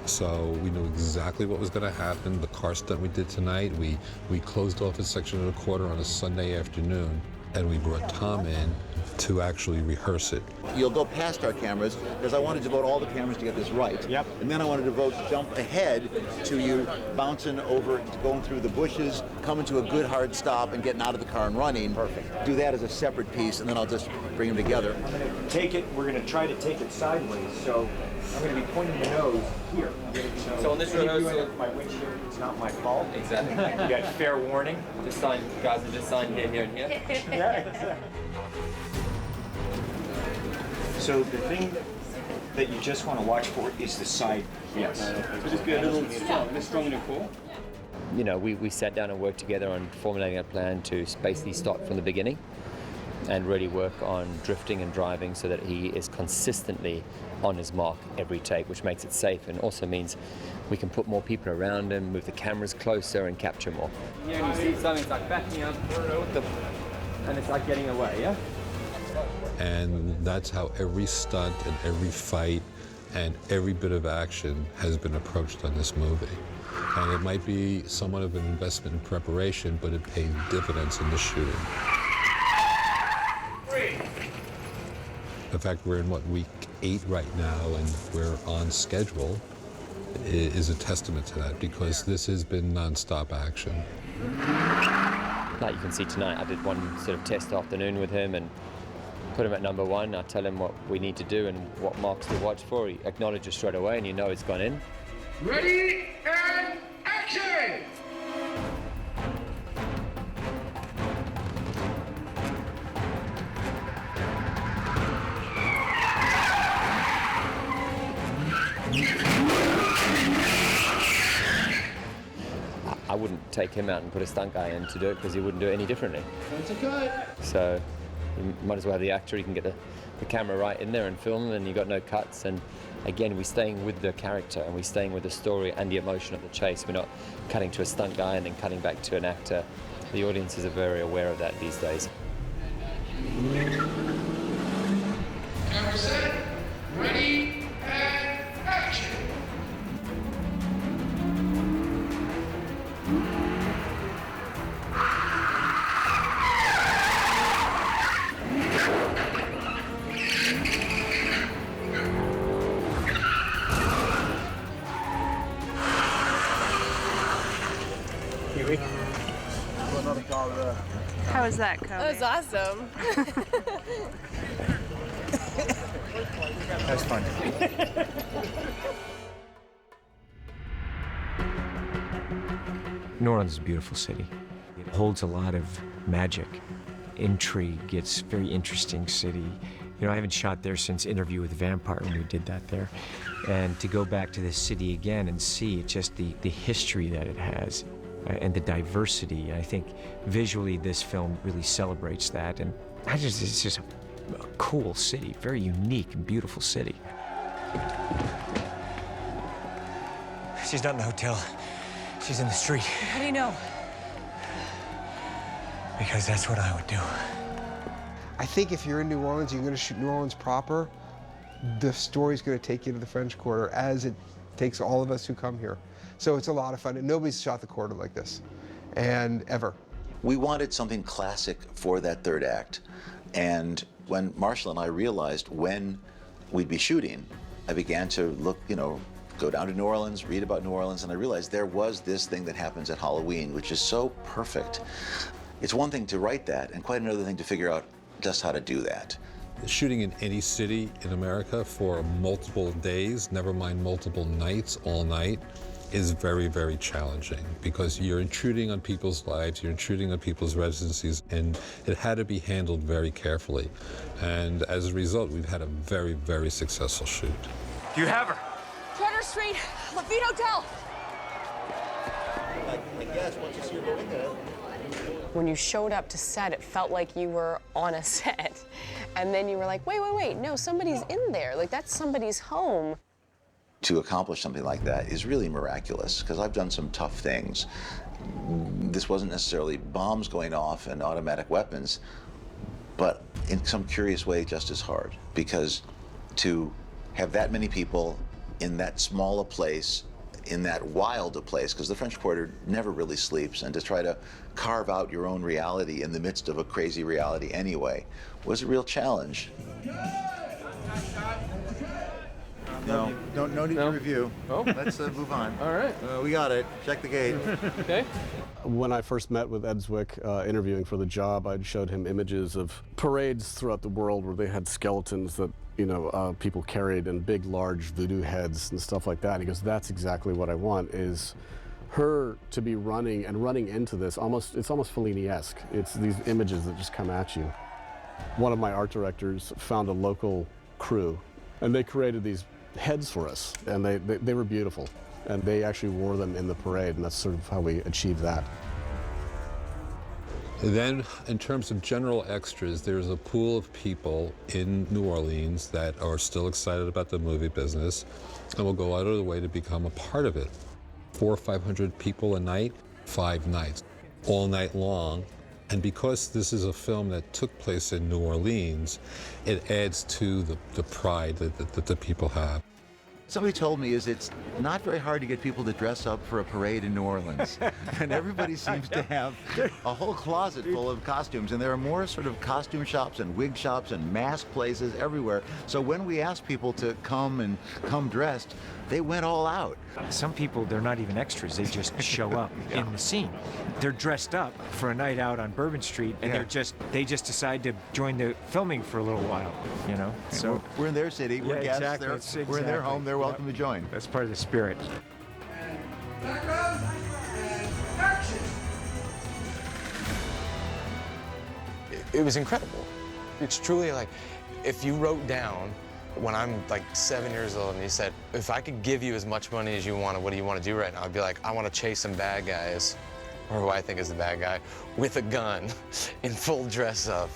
So we knew exactly what was going to happen. The car stunt we did tonight, we closed off a section of the quarter on a Sunday afternoon, and we brought Tom in to actually rehearse it. You'll go past our cameras because I want to devote all the cameras to get this right. Yep. And then I want to jump ahead to you bouncing over, going through the bushes, coming to a good hard stop and getting out of the car and running. Perfect. Do that as a separate piece and then I'll just bring them together. I'm going to take it, we're going to try to take it sideways, so I'm going to be pointing the nose here. So on this rehearsal, my windshield, it's not my fault. Exactly. You got fair warning. Just sign, guys, and just sign here, here, and here. Yeah, exactly. So the thing that you just want to watch for is the side. Yes. So just be a little strong and cool. You know, we sat down and worked together on formulating a plan to basically start from the beginning and really work on drifting and driving so that he is consistently on his mark every take, which makes it safe and also means we can put more people around him, move the cameras closer and capture more. Yeah, and you see something, it's like backing up, and it's like getting away, yeah? And that's how every stunt and every fight and every bit of action has been approached on this movie. And it might be somewhat of an investment in preparation, but it paid dividends in the shooting. The fact we're in, week 8 right now, and we're on schedule, is a testament to that, because this has been non-stop action. Like you can see tonight, I did one sort of test afternoon with him and put him at number 1. I tell him what we need to do and what marks to watch for. He acknowledges straight away and you know it's gone in. Ready and action! I wouldn't take him out and put a stunt guy in to do it because he wouldn't do it any differently. That's okay. So you might as well have the actor. You can get the camera right in there and film, and you've got no cuts. And again, we're staying with the character and we're staying with the story and the emotion of the chase. We're not cutting to a stunt guy and then cutting back to an actor. The audiences are very aware of that these days. Camera set, ready and action! How was that, Cobie? That was awesome. That was fun. New Orleans is a beautiful city. It holds a lot of magic, intrigue. It's a very interesting city. You know, I haven't shot there since Interview with the Vampire when we did that there. And to go back to this city again and see just the history that it has and the diversity, I think visually this film really celebrates that. And it's just a cool city, very unique and beautiful city. She's not in the hotel. She's in the street. How do you know? Because that's what I would do. I think if you're in New Orleans, you're going to shoot New Orleans proper, the story's going to take you to the French Quarter, as it takes all of us who come here. So it's a lot of fun. And nobody's shot the Quarter like this, and ever. We wanted something classic for that third act. And when Marshall and I realized when we'd be shooting, I began to look, go down to New Orleans, read about New Orleans, and I realized there was this thing that happens at Halloween, which is so perfect. It's one thing to write that, and quite another thing to figure out just how to do that. Shooting in any city in America for multiple days, never mind multiple nights, all night, is very, very challenging because you're intruding on people's lives, you're intruding on people's residencies, and it had to be handled very carefully. And as a result, we've had a very, very successful shoot. Do you have her? Charter Street, Lafitte Hotel. I guess once you see her go in there. When you showed up to set, it felt like you were on a set. And then you were like, wait, no, somebody's in there. Like, that's somebody's home. To accomplish something like that is really miraculous, because I've done some tough things. This wasn't necessarily bombs going off and automatic weapons, but in some curious way just as hard, because to have that many people in that small a place, in that wild a place, because the French Quarter never really sleeps, and to try to carve out your own reality in the midst of a crazy reality anyway was a real challenge. No need to review. Oh. Let's move on. All right. We got it. Check the gate. Okay. When I first met with Ed Zwick interviewing for the job, I'd showed him images of parades throughout the world where they had skeletons that people carried and big, large voodoo heads and stuff like that. He goes, that's exactly what I want, is her to be running into this. It's almost Fellini-esque. It's these images that just come at you. One of my art directors found a local crew, and they created these heads for us, and they were beautiful. And they actually wore them in the parade, and that's sort of how we achieved that. Then, in terms of general extras, there's a pool of people in New Orleans that are still excited about the movie business and will go out of the way to become a part of it. 400 or 500 people a night, 5 nights, all night long. And because this is a film that took place in New Orleans, it adds to the pride that the people have. Somebody told me it's not very hard to get people to dress up for a parade in New Orleans. And everybody seems to have a whole closet full of costumes. And there are more sort of costume shops and wig shops and mask places everywhere. So when we asked people to come dressed, they went all out. Some people, they're not even extras. They just show up in the scene. They're dressed up for a night out on Bourbon Street, and they just decide to join the filming for a little while, So we're in their city. We're guests. Exactly. We're in their home. They're welcome to join. That's part of the spirit. It was incredible. It's truly like, if you wrote down when I'm like 7 years old and you said, if I could give you as much money as you want, what do you want to do right now? I'd be like, I want to chase some bad guys, or who I think is the bad guy, with a gun, in full dress up,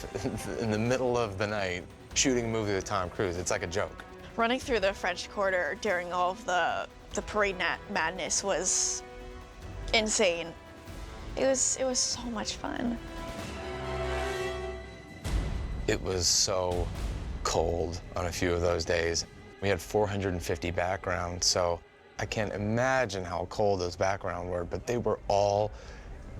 in the middle of the night, shooting a movie with Tom Cruise. It's like a joke. Running through the French Quarter during all of the parade madness was insane. It was so much fun. It was so cold on a few of those days. We had 450 backgrounds, so I can't imagine how cold those backgrounds were, but they were all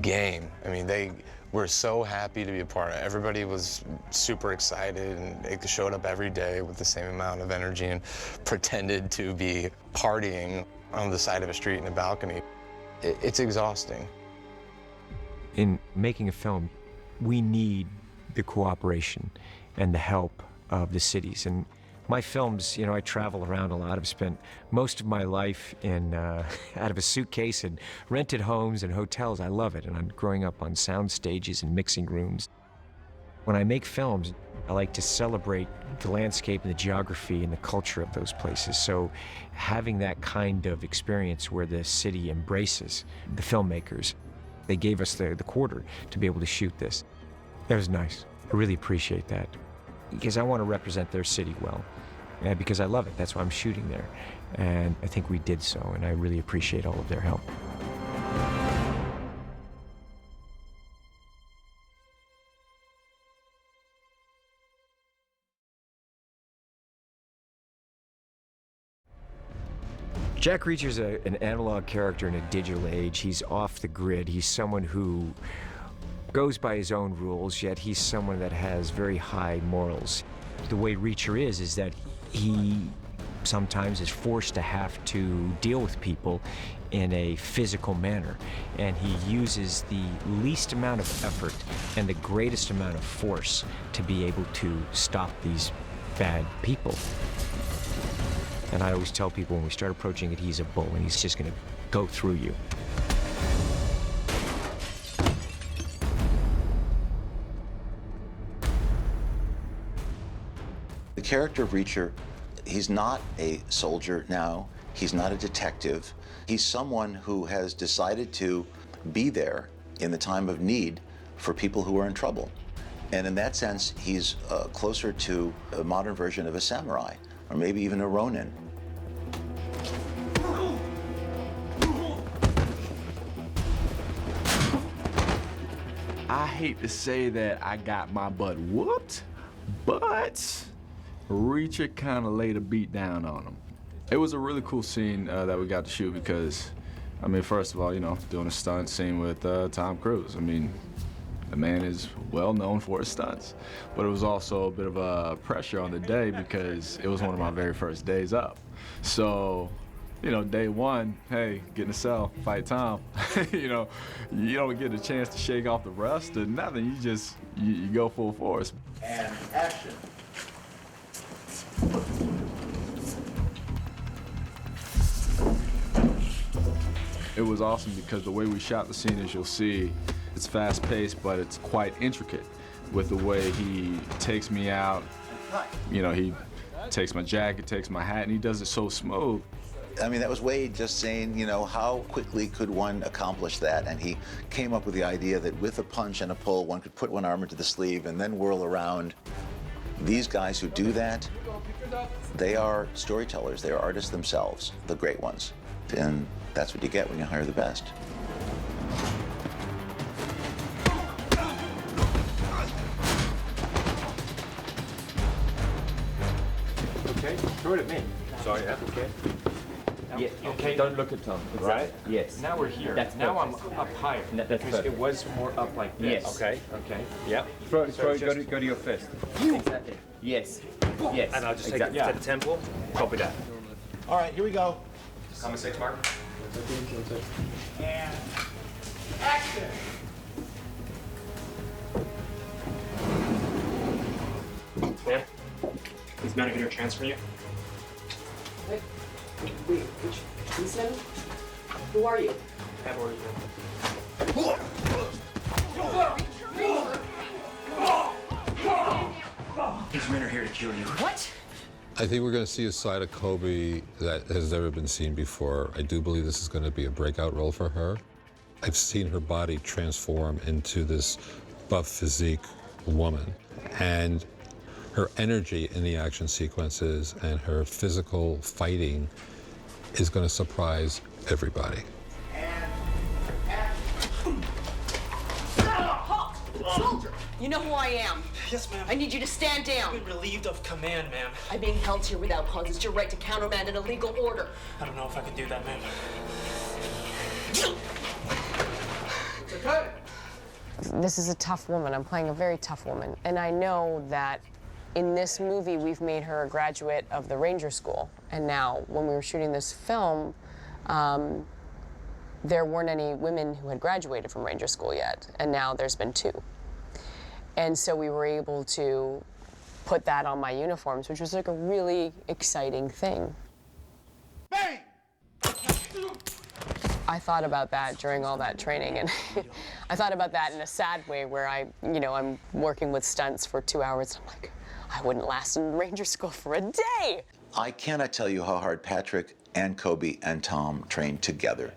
game. I mean, they were so happy to be a part of it. Everybody was super excited, and they showed up every day with the same amount of energy and pretended to be partying on the side of a street in a balcony. It's exhausting. In making a film, we need the cooperation and the help of the cities. And my films, you know, I travel around a lot. I've spent most of my life in out of a suitcase in rented homes and hotels. I love it, and I'm growing up on sound stages and mixing rooms. When I make films, I like to celebrate the landscape and the geography and the culture of those places. So having that kind of experience where the city embraces the filmmakers, they gave us the quarter to be able to shoot this. That was nice. I really appreciate that, because I want to represent their city well, and because I love it. That's why I'm shooting there, and I think we did so, and I really appreciate all of their help. Jack Reacher's an analog character in a digital age. He's off the grid. He's someone who goes by his own rules, yet he's someone that has very high morals. The way Reacher is that he sometimes is forced to have to deal with people in a physical manner, and he uses the least amount of effort and the greatest amount of force to be able to stop these bad people. And I always tell people when we start approaching it, he's a bull and he's just gonna go through you. The character of Reacher, he's not a soldier now, he's not a detective. He's someone who has decided to be there in the time of need for people who are in trouble. And in that sense, he's closer to a modern version of a samurai, or maybe even a Ronin. I hate to say that I got my butt whooped, but Reacher kind of laid a beat down on him. It was a really cool scene that we got to shoot because, I mean, first of all, you know, doing a stunt scene with Tom Cruise. I mean, the man is well known for his stunts, but it was also a bit of a pressure on the day because it was one of my very first days up. So, you know, day one, hey, get in the cell, fight Tom. You know, you don't get a chance to shake off the rust or nothing. You go full force. And action. It was awesome because the way we shot the scene, as you'll see, it's fast-paced, but it's quite intricate with the way he takes me out. You know, he takes my jacket, takes my hat, and he does it so smooth. I mean, that was Wade just saying, you know, how quickly could one accomplish that? And he came up with the idea that with a punch and a pull, one could put one arm into the sleeve and then whirl around. These guys who do that, they are storytellers. They are artists themselves, the great ones. And that's what you get when you hire the best. Okay, throw it at me. Sorry, yeah. Okay. Yeah, okay. Don't look at Tom. Right? Yes. Now we're here. Now I'm up higher. That's because it was more up like this. Yes. Okay. Okay. Yep. Go to your fist. Exactly. Yes. Yes. And I'll just take it to the temple. Copy that. All right, here we go. Common 6 mark. And action. Ma'am, is manager going to transfer you? Wait, which policeman? Who are you? Edward. These men are here to kill you. What? I think we're going to see a side of Cobie that has never been seen before. I do believe this is going to be a breakout role for her. I've seen her body transform into this buff physique woman, and her energy in the action sequences and her physical fighting is going to surprise everybody. Halt! Soldier! You know who I am. Yes, ma'am. I need you to stand down. I've been relieved of command, ma'am. I'm being held here without cause. It's your right to countermand an illegal order. I don't know if I can do that, ma'am. This is a tough woman. I'm playing a very tough woman. And I know that in this movie, we've made her a graduate of the Ranger School. And now, when we were shooting this film, there weren't any women who had graduated from Ranger School yet. And now there's been 2. And so we were able to put that on my uniforms, which was like a really exciting thing. Bang! I thought about that during all that training, and I thought about that in a sad way where I'm working with stunts for 2 hours, and I'm like, I wouldn't last in Ranger School for a day. I cannot tell you how hard Patrick and Cobie and Tom trained together.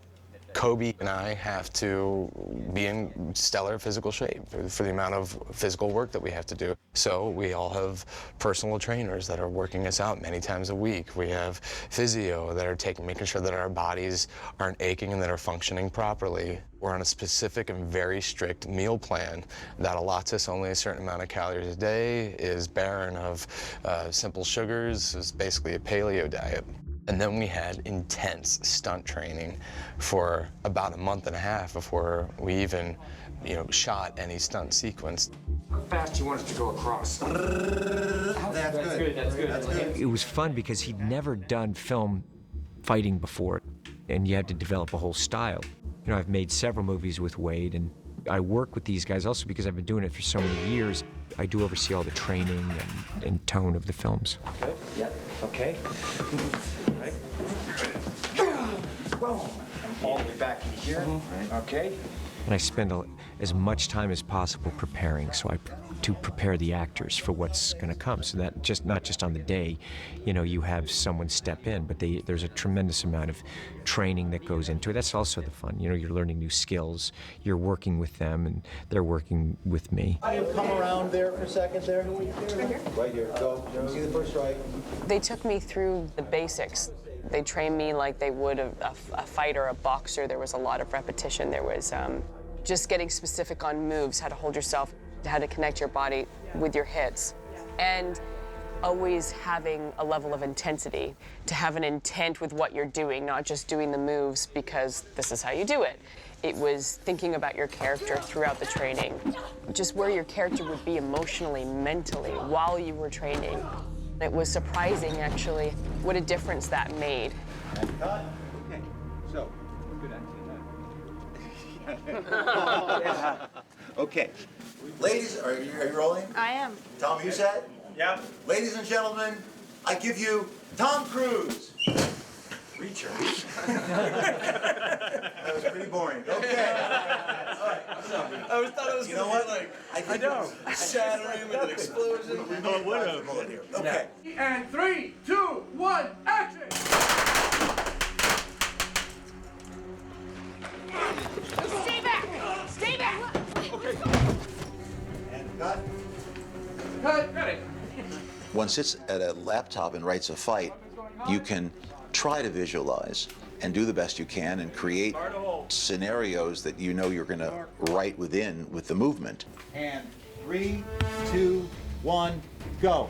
Cobie and I have to be in stellar physical shape for the amount of physical work that we have to do. So we all have personal trainers that are working us out many times a week. We have physio that are making sure that our bodies aren't aching and that are functioning properly. We're on a specific and very strict meal plan that allots us only a certain amount of calories a day, is barren of simple sugars, is basically a paleo diet. And then we had intense stunt training for about a month and a half before we even, shot any stunt sequence. How fast do you want us to go across? That's good. It was fun because he'd never done film fighting before, and you had to develop a whole style. I've made several movies with Wade, and I work with these guys also because I've been doing it for so many years. I do oversee all the training and tone of the films. Good, yep, okay. Right. Boom. All the way back in here, okay. And I spend as much time as possible preparing, to prepare the actors for what's going to come, so that not just on the day, you have someone step in, but there's a tremendous amount of training that goes into it. That's also the fun. You're learning new skills. You're working with them, and they're working with me. Come around there for a second there. Right here. Go. See the first strike. They took me through the basics. They trained me like they would a fighter, a boxer. There was a lot of repetition. There was just getting specific on moves, how to hold yourself, how to connect your body with your hits, and always having a level of intensity, to have an intent with what you're doing, not just doing the moves because this is how you do it. It was thinking about your character throughout the training, just where your character would be emotionally, mentally, while you were training. It was surprising, actually, what a difference that made. Cut. Okay, so. Okay. Ladies, are you rolling? I am. Tom, you set? Yep. Ladies and gentlemen, I give you Tom Cruise. Reacher. That was pretty boring. Okay. All right. I always thought it was going to be like, I know. Shattering with an explosion. Oh, what a okay. And 3, 2, 1, action! Stay back! Stay back! Okay. And cut. Cut. Ready. One sits at a laptop and writes a fight, you can try to visualize and do the best you can and create scenarios that you're going to write within with the movement. And 3, 2, 1, go.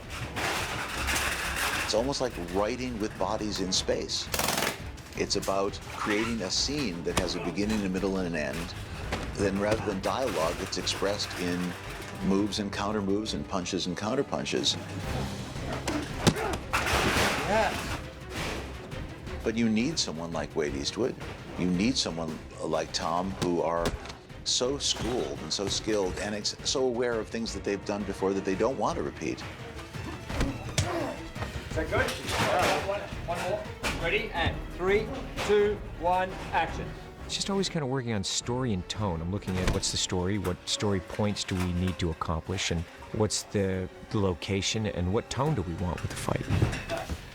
It's almost like writing with bodies in space. It's about creating a scene that has a beginning, a middle, and an end. Then rather than dialogue, it's expressed in moves and counter moves and punches and counter punches. Yes. But you need someone like Wade Eastwood. You need someone like Tom who are so schooled and so skilled and so aware of things that they've done before that they don't want to repeat. Is that good? All right. One more. Ready? And 3, 2, 1, action. It's just always kind of working on story and tone. I'm looking at what's the story, what story points do we need to accomplish, and what's the location, and what tone do we want with the fight.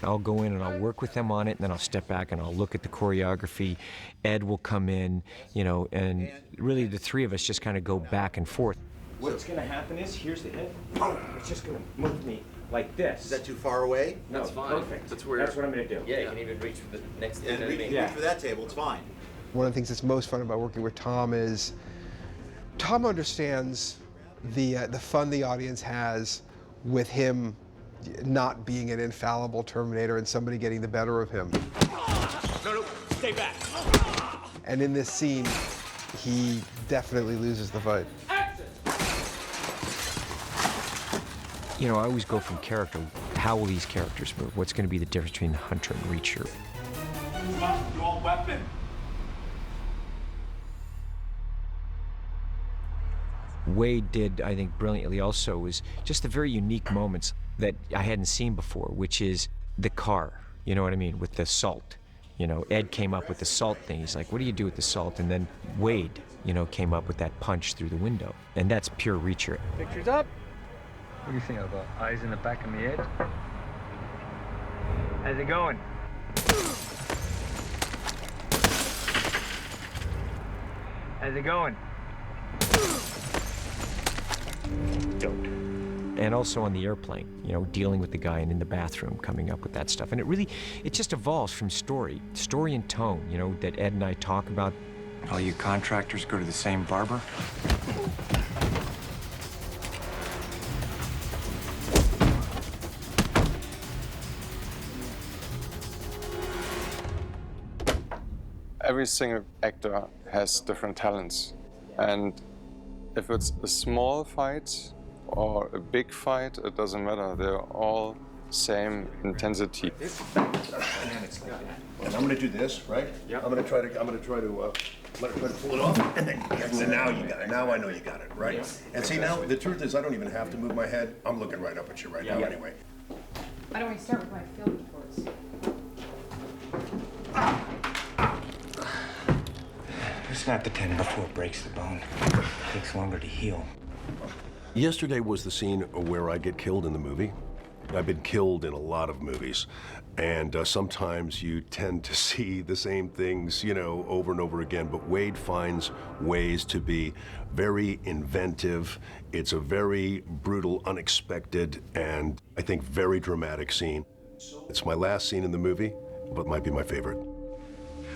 I'll go in and I'll work with them on it, and then I'll step back and I'll look at the choreography. Ed will come in, and really the three of us just kind of go back and forth. What's going to happen is, here's the hit. It's just going to move me like this. Is that too far away? No, that's fine. Perfect. That's where. That's what I'm going to do. Yeah, you can even reach for the next thing. And reach for that table, it's fine. One of the things that's most fun about working with Tom is Tom understands the fun the audience has with him not being an infallible Terminator and somebody getting the better of him. No, stay back. And in this scene, he definitely loses the fight. I always go from character. How will these characters move? What's going to be the difference between Hunter and Reacher? Dual weapon. Wade did, I think, brilliantly also was just the very unique moments that I hadn't seen before, which is the car, you know what I mean, with the salt. You know, Ed came up with the salt thing. He's like, what do you do with the salt? And then Wade, you know, came up with that punch through the window. And that's pure Reacher. Pictures up. What do you think about eyes in the back of my head? How's it going? How's it going? And also on the airplane, you know, dealing with the guy and in the bathroom, coming up with that stuff. And it just evolves from story and tone, you know, that Ed and I talk about. All you contractors go to the same barber? Every single actor has different talents. And if it's a small fight or a big fight, it doesn't matter. They're all same intensity. And I'm going to do this, right? Yeah. I'm going to try to pull it off, and then now you got it. Now I know you got it, right? Yeah. And see, now the truth is, I don't even have to move my head. I'm looking right up at you right now, anyway. Why don't we start with my field reports? Snap the tendon before it breaks the bone. It takes longer to heal. Yesterday was the scene where I get killed in the movie. I've been killed in a lot of movies, and sometimes you tend to see the same things, you know, over and over again, but Wade finds ways to be very inventive. It's a very brutal, unexpected, and I think very dramatic scene. It's my last scene in the movie, but might be my favorite.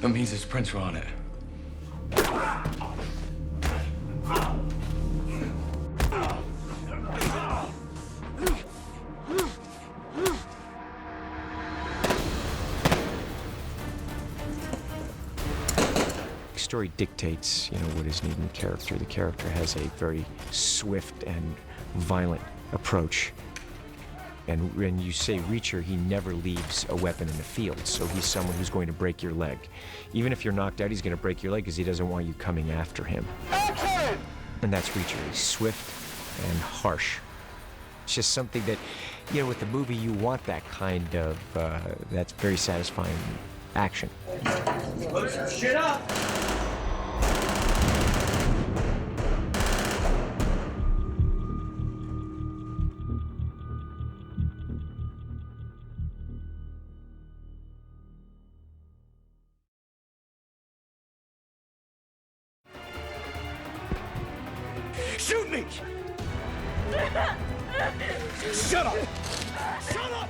That means his prints were on it. Story dictates, you know, what is needed in the character. The character has a very swift and violent approach. And when you say Reacher, he never leaves a weapon in the field. So he's someone who's going to break your leg. Even if you're knocked out, he's going to break your leg because he doesn't want you coming after him. Action! And that's Reacher. He's swift and harsh. It's just something that, you know, with the movie, you want that kind of, that's very satisfying action. Put some shit up! Shoot me! Shut up! Shut up!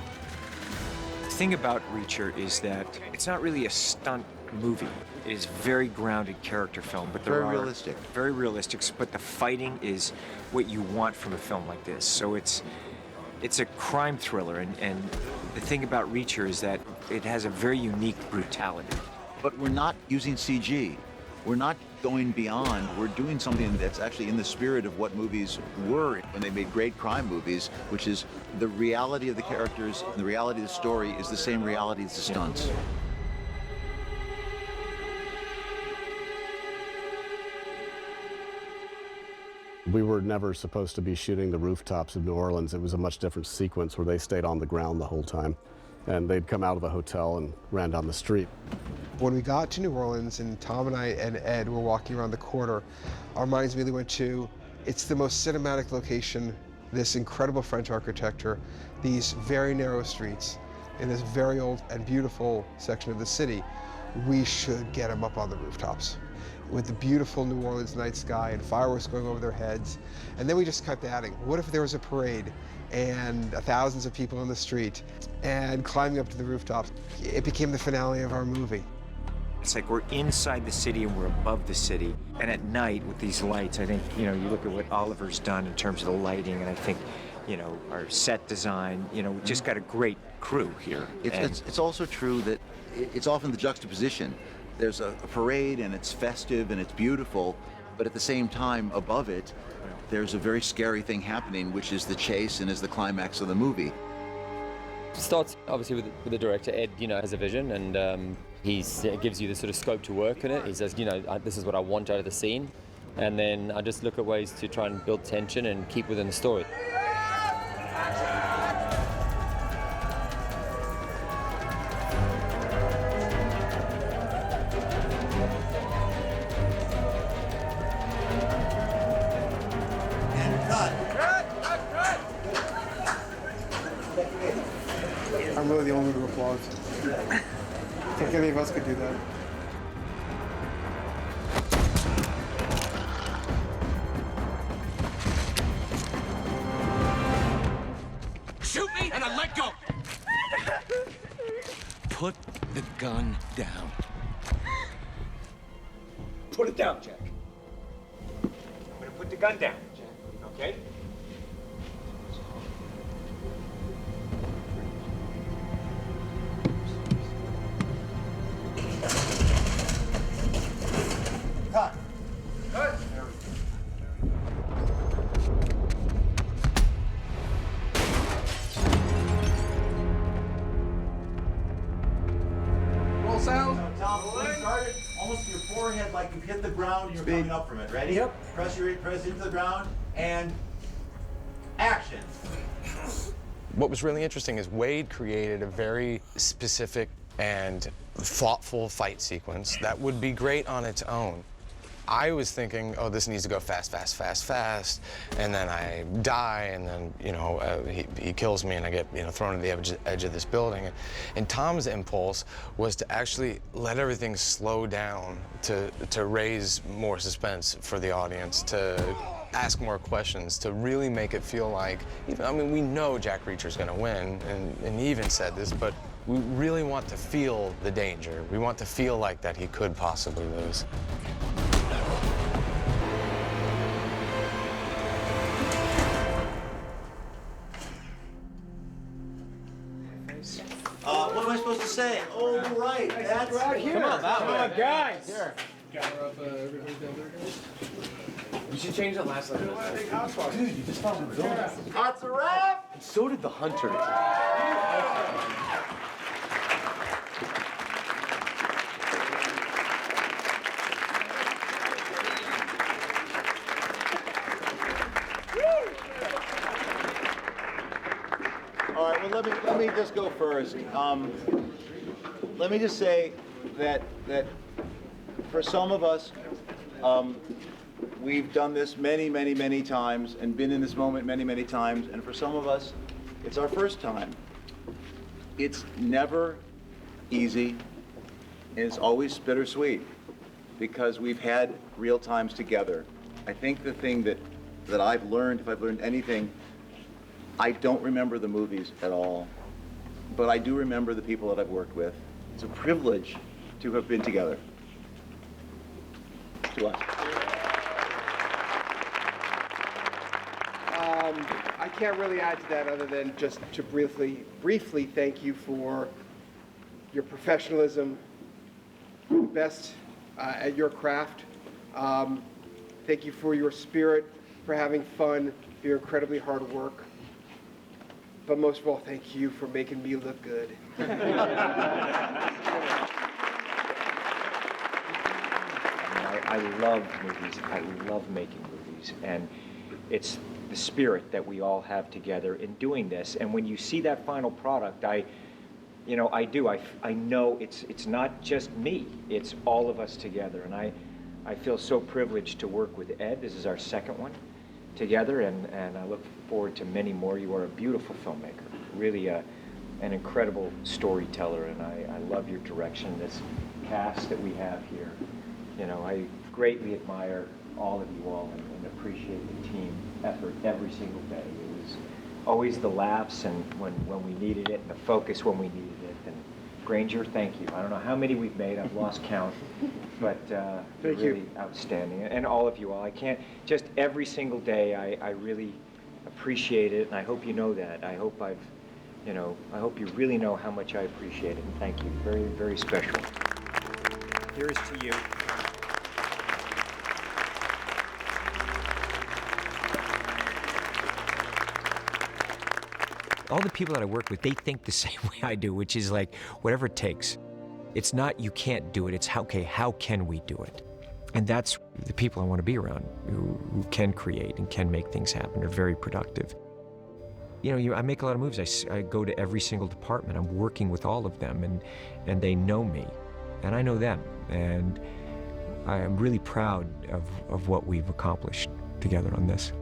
The thing about Reacher is that it's not really a stunt movie. It is very grounded character film, but Very realistic. Very realistic, but the fighting is what you want from a film like this. So it's a crime thriller, and the thing about Reacher is that it has a very unique brutality. But we're not using CG. We're not going beyond. We're doing something that's actually in the spirit of what movies were when they made great crime movies, which is the reality of the characters, the reality of the story is the same reality as the stunts. We were never supposed to be shooting the rooftops of New Orleans. It was a much different sequence where they stayed on the ground the whole time. And they'd come out of the hotel and ran down the street. When we got to New Orleans and Tom and I and Ed were walking around the corridor, our minds immediately went to, it's the most cinematic location, this incredible French architecture, these very narrow streets, in this very old and beautiful section of the city. We should get them up on the rooftops with the beautiful New Orleans night sky and fireworks going over their heads. And then we just kept adding, what if there was a parade and thousands of people on the street and climbing up to the rooftops? It became the finale of our movie. It's like we're inside the city and we're above the city. And at night with these lights, I think, you know, you look at what Oliver's done in terms of the lighting, and I think, you know, our set design, you know, we just got a great crew here. It's also true that it's often the juxtaposition. There's a parade and it's festive and it's beautiful, but at the same time, above it, there's a very scary thing happening, which is the chase and is the climax of the movie. It starts obviously with the director. Ed, you know, has a vision, and he gives you the sort of scope to work in it. He says, you know, this is what I want out of the scene. And then I just look at ways to try and build tension and keep within the story. I'm really the only one who applauds. I think any of us could do that. Shoot me and I let go. Put the gun down. Put it down, Jack. I'm gonna put the gun down, Jack, okay? Cut. Cut. Roll sound. Tom, you started almost your forehead like you've hit the ground and you're coming up from it. Ready? Yep. Press into the ground and action. What was really interesting is Wade created a very specific and thoughtful fight sequence that would be great on its own. I was thinking, oh, this needs to go fast, fast, fast, fast, and then I die, and then, you know, he kills me, and I get, you know, thrown to the edge of this building. And Tom's impulse was to actually let everything slow down, to raise more suspense for the audience, to ask more questions, to really make it feel like, I mean, we know Jack Reacher's gonna win, and he even said this, but we really want to feel the danger. We want to feel like that he could possibly lose. What am I supposed to say? Oh, right. That's right here. Come on, guys. Here. You should change the last letter. Dude, you just found the building. That's a wrap. And so did the hunter. All right, well, let me just go first. Let me just say that for some of us, we've done this many, many, many times and been in this moment many, many times, and for some of us, it's our first time. It's never easy, and it's always bittersweet because we've had real times together. I think the thing that I've learned, if I've learned anything, I don't remember the movies at all, but I do remember the people that I've worked with. It's a privilege to have been together. To us. I can't really add to that other than just to briefly thank you for your professionalism, best at your craft. Thank you for your spirit, for having fun, for your incredibly hard work. But most of all, thank you for making me look good. I love movies. I love making movies, and it's the spirit that we all have together in doing this. And when you see that final product, I know it's not just me. It's all of us together, and I feel so privileged to work with Ed. This is our second one together, and I look forward to many more. You are a beautiful filmmaker, really an incredible storyteller, and I love your direction. This cast that we have here, you know, I greatly admire all of you all and appreciate the team effort every single day. It was always the laughs and when we needed it, and the focus when we needed it. And Granger, thank you. I don't know how many we've made. I've lost count. But really outstanding. And all of you all. I can't, just every single day, I really appreciate it, and I hope you know that. I hope I hope you really know how much I appreciate it, and thank you. Very, very special. Here is to you. All the people that I work with, they think the same way I do, which is like, whatever it takes. It's not you can't do it, it's how can we do it? And that's the people I want to be around, who can create and can make things happen, are very productive. I make a lot of movies. I go to every single department. I'm working with all of them, and they know me, and I know them. And I am really proud of what we've accomplished together on this.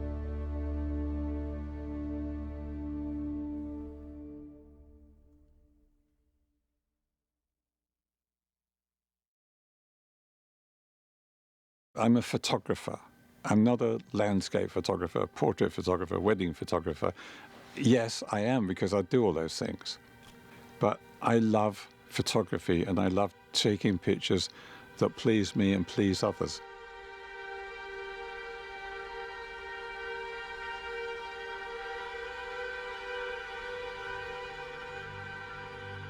I'm a photographer. I'm not a landscape photographer, portrait photographer, wedding photographer. Yes, I am, because I do all those things. But I love photography, and I love taking pictures that please me and please others.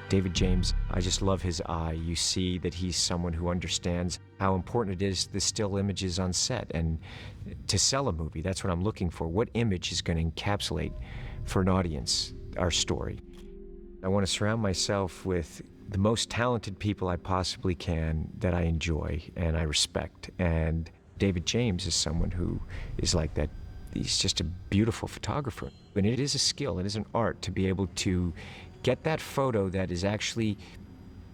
David James, I just love his eye. You see that he's someone who understands how important it is, the still images on set. And to sell a movie, that's what I'm looking for. What image is going to encapsulate for an audience our story? I want to surround myself with the most talented people I possibly can that I enjoy and I respect. And David James is someone who is like that. He's just a beautiful photographer. And it is a skill, it is an art to be able to get that photo that is actually,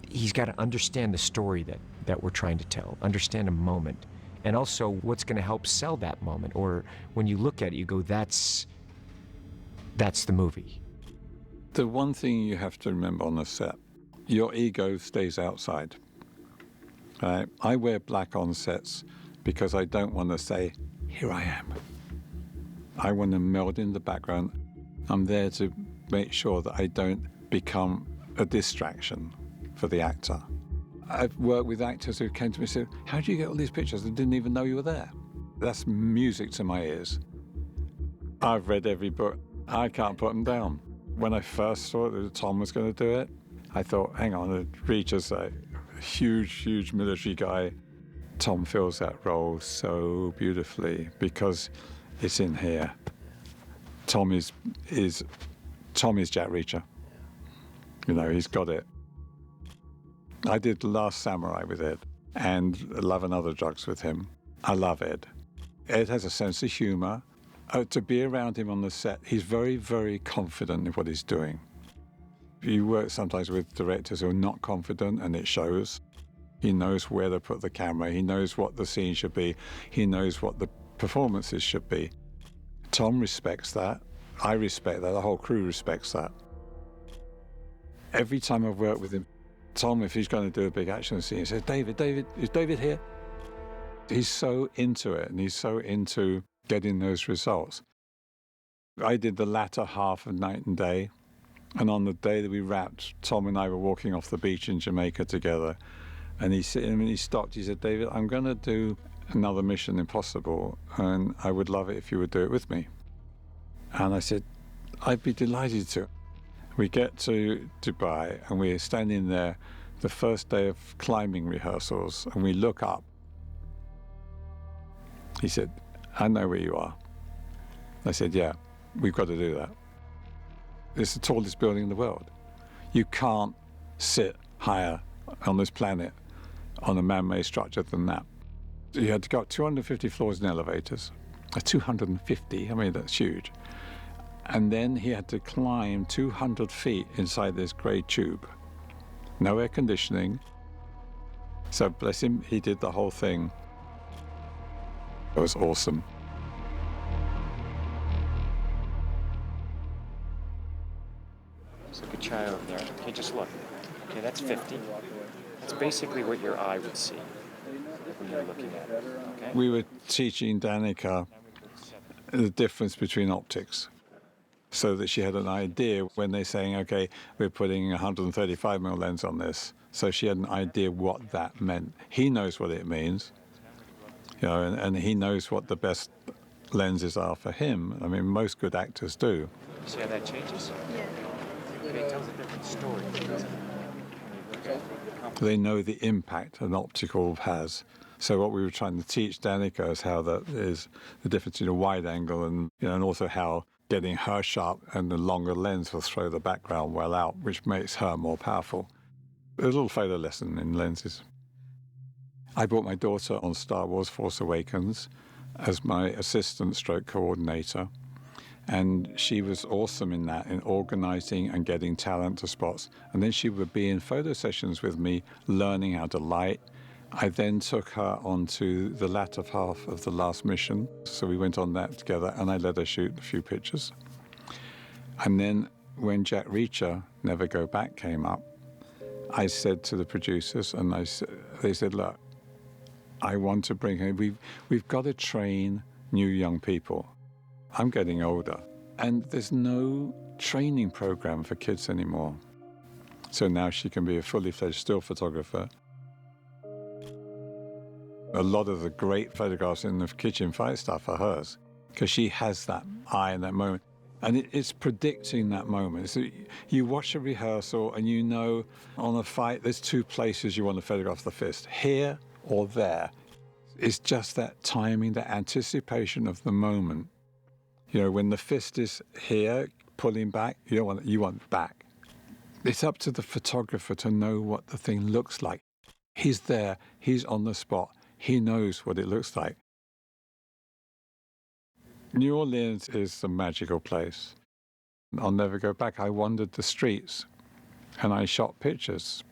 he's got to understand the story that we're trying to tell, understand a moment, and also what's going to help sell that moment. Or when you look at it, you go, that's the movie. The one thing you have to remember on the set, your ego stays outside. Right? I wear black on sets because I don't want to say, here I am. I want to meld in the background. I'm there to make sure that I don't become a distraction for the actor. I've worked with actors who came to me and said, how do you get all these pictures? I didn't even know you were there. That's music to my ears. I've read every book. I can't put them down. When I first saw that Tom was going to do it, I thought, hang on, Reacher's a huge military guy. Tom fills that role so beautifully because it's in here. Tom is Jack Reacher. He's got it. I did Last Samurai with Ed and Love and Other Drugs with him. I love Ed. Ed has a sense of humor. To be around him on the set, he's very, very confident in what he's doing. You work sometimes with directors who are not confident, and it shows. He knows where to put the camera. He knows what the scene should be. He knows what the performances should be. Tom respects that. I respect that. The whole crew respects that. Every time I've worked with him, Tom, if he's going to do a big action scene, he says, David, is David here? He's so into it, and he's so into getting those results. I did the latter half of Night and Day, and on the day that we wrapped, Tom and I were walking off the beach in Jamaica together, and he stopped. He said, David, I'm going to do another Mission Impossible, and I would love it if you would do it with me. And I said, I'd be delighted to. We get to Dubai, and we're standing there the first day of climbing rehearsals, and we look up. He said, I know where you are. I said, yeah, we've got to do that. It's the tallest building in the world. You can't sit higher on this planet on a man-made structure than that. You had to go up 250 floors in elevators. 250, I mean, that's huge. And then he had to climb 200 feet inside this grey tube. No air conditioning. So bless him, he did the whole thing. It was awesome. So look at Chai over there. Okay, just look. Okay, that's 50. That's basically what your eye would see when you're looking at it. Okay? We were teaching Danika the difference between optics, so that she had an idea when they're saying, okay, we're putting a 135mm lens on this. So she had an idea what that meant. He knows what it means, and he knows what the best lenses are for him. I mean, most good actors do. See how that changes? Yeah. Okay, it tells a different story, doesn't it? Okay. They know the impact an optical has. So what we were trying to teach Danika is how that is the difference in a wide angle and also how getting her sharp and the longer lens will throw the background well out, which makes her more powerful. A little photo lesson in lenses. I brought my daughter on Star Wars Force Awakens as my assistant stroke coordinator. And she was awesome in that, in organizing and getting talent to spots. And then she would be in photo sessions with me, learning how to light. I then took her onto the latter half of the last mission. So we went on that together, and I let her shoot a few pictures. And then when Jack Reacher, Never Go Back, came up, I said to the producers, and they said, look, I want to bring her, we've got to train new young people. I'm getting older, and there's no training program for kids anymore. So now she can be a fully fledged still photographer. A lot of the great photographs in the kitchen fight stuff are hers, because she has that eye in that moment. And it's predicting that moment. So you watch a rehearsal and you know on a fight, there's two places you want to photograph the fist, here or there. It's just that timing, that anticipation of the moment. You know, when the fist is here, pulling back, you want back. It's up to the photographer to know what the thing looks like. He's there, he's on the spot, he knows what it looks like. New Orleans is a magical place. I'll never go back. I wandered the streets and I shot pictures.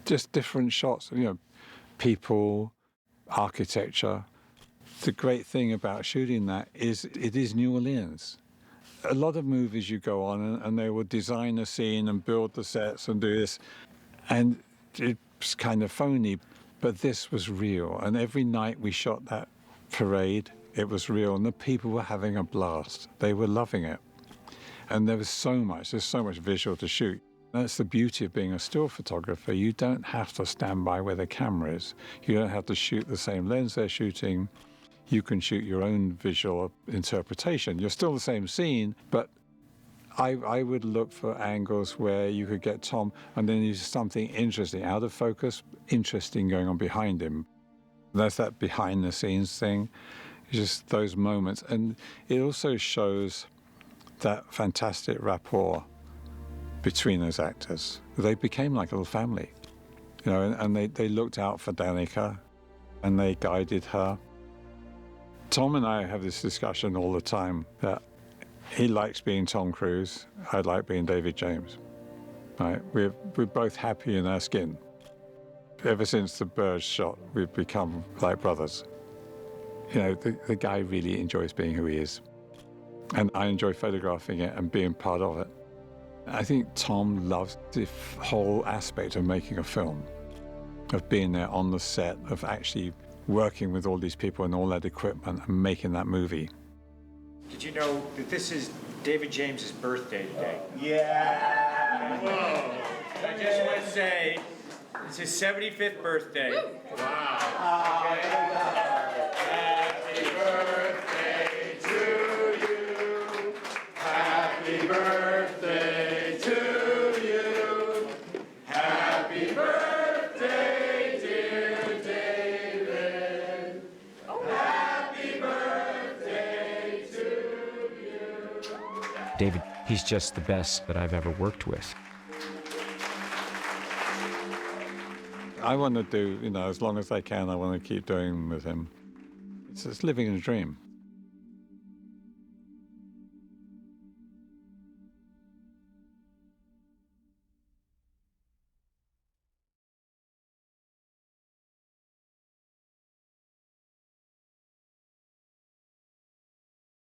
Just different shots, you know, people, architecture. The great thing about shooting that is it is New Orleans. A lot of movies you go on and they will design a scene and build the sets and do this, and it's kind of phony, but this was real. And every night we shot that parade, it was real, and the people were having a blast. They were loving it. And there's so much visual to shoot. That's the beauty of being a still photographer. You don't have to stand by where the camera is. You don't have to shoot the same lens they're shooting. You can shoot your own visual interpretation. You're still the same scene, but I would look for angles where you could get Tom, and then there's something interesting, out of focus, interesting going on behind him. That's that behind the scenes thing, just those moments. And it also shows that fantastic rapport between those actors. They became like a little family, you know, and they looked out for Danika and they guided her. Tom and I have this discussion all the time that he likes being Tom Cruise, I like being David James. Right? We're both happy in our skin. Ever since the Burge shot, we've become like brothers. You know, the guy really enjoys being who he is. And I enjoy photographing it and being part of it. I think Tom loves the whole aspect of making a film, of being there on the set, of actually working with all these people and all that equipment and making that movie. Did you know that this is David James's birthday today? Yeah! Whoa! I just want to say, it's his 75th birthday. Wow! Okay. Happy birthday to you! Happy birthday to you! Happy birthday, dear David! Happy birthday to you! David, he's just the best that I've ever worked with. I want to do, you know, as long as I can, I want to keep doing with him. It's living a dream.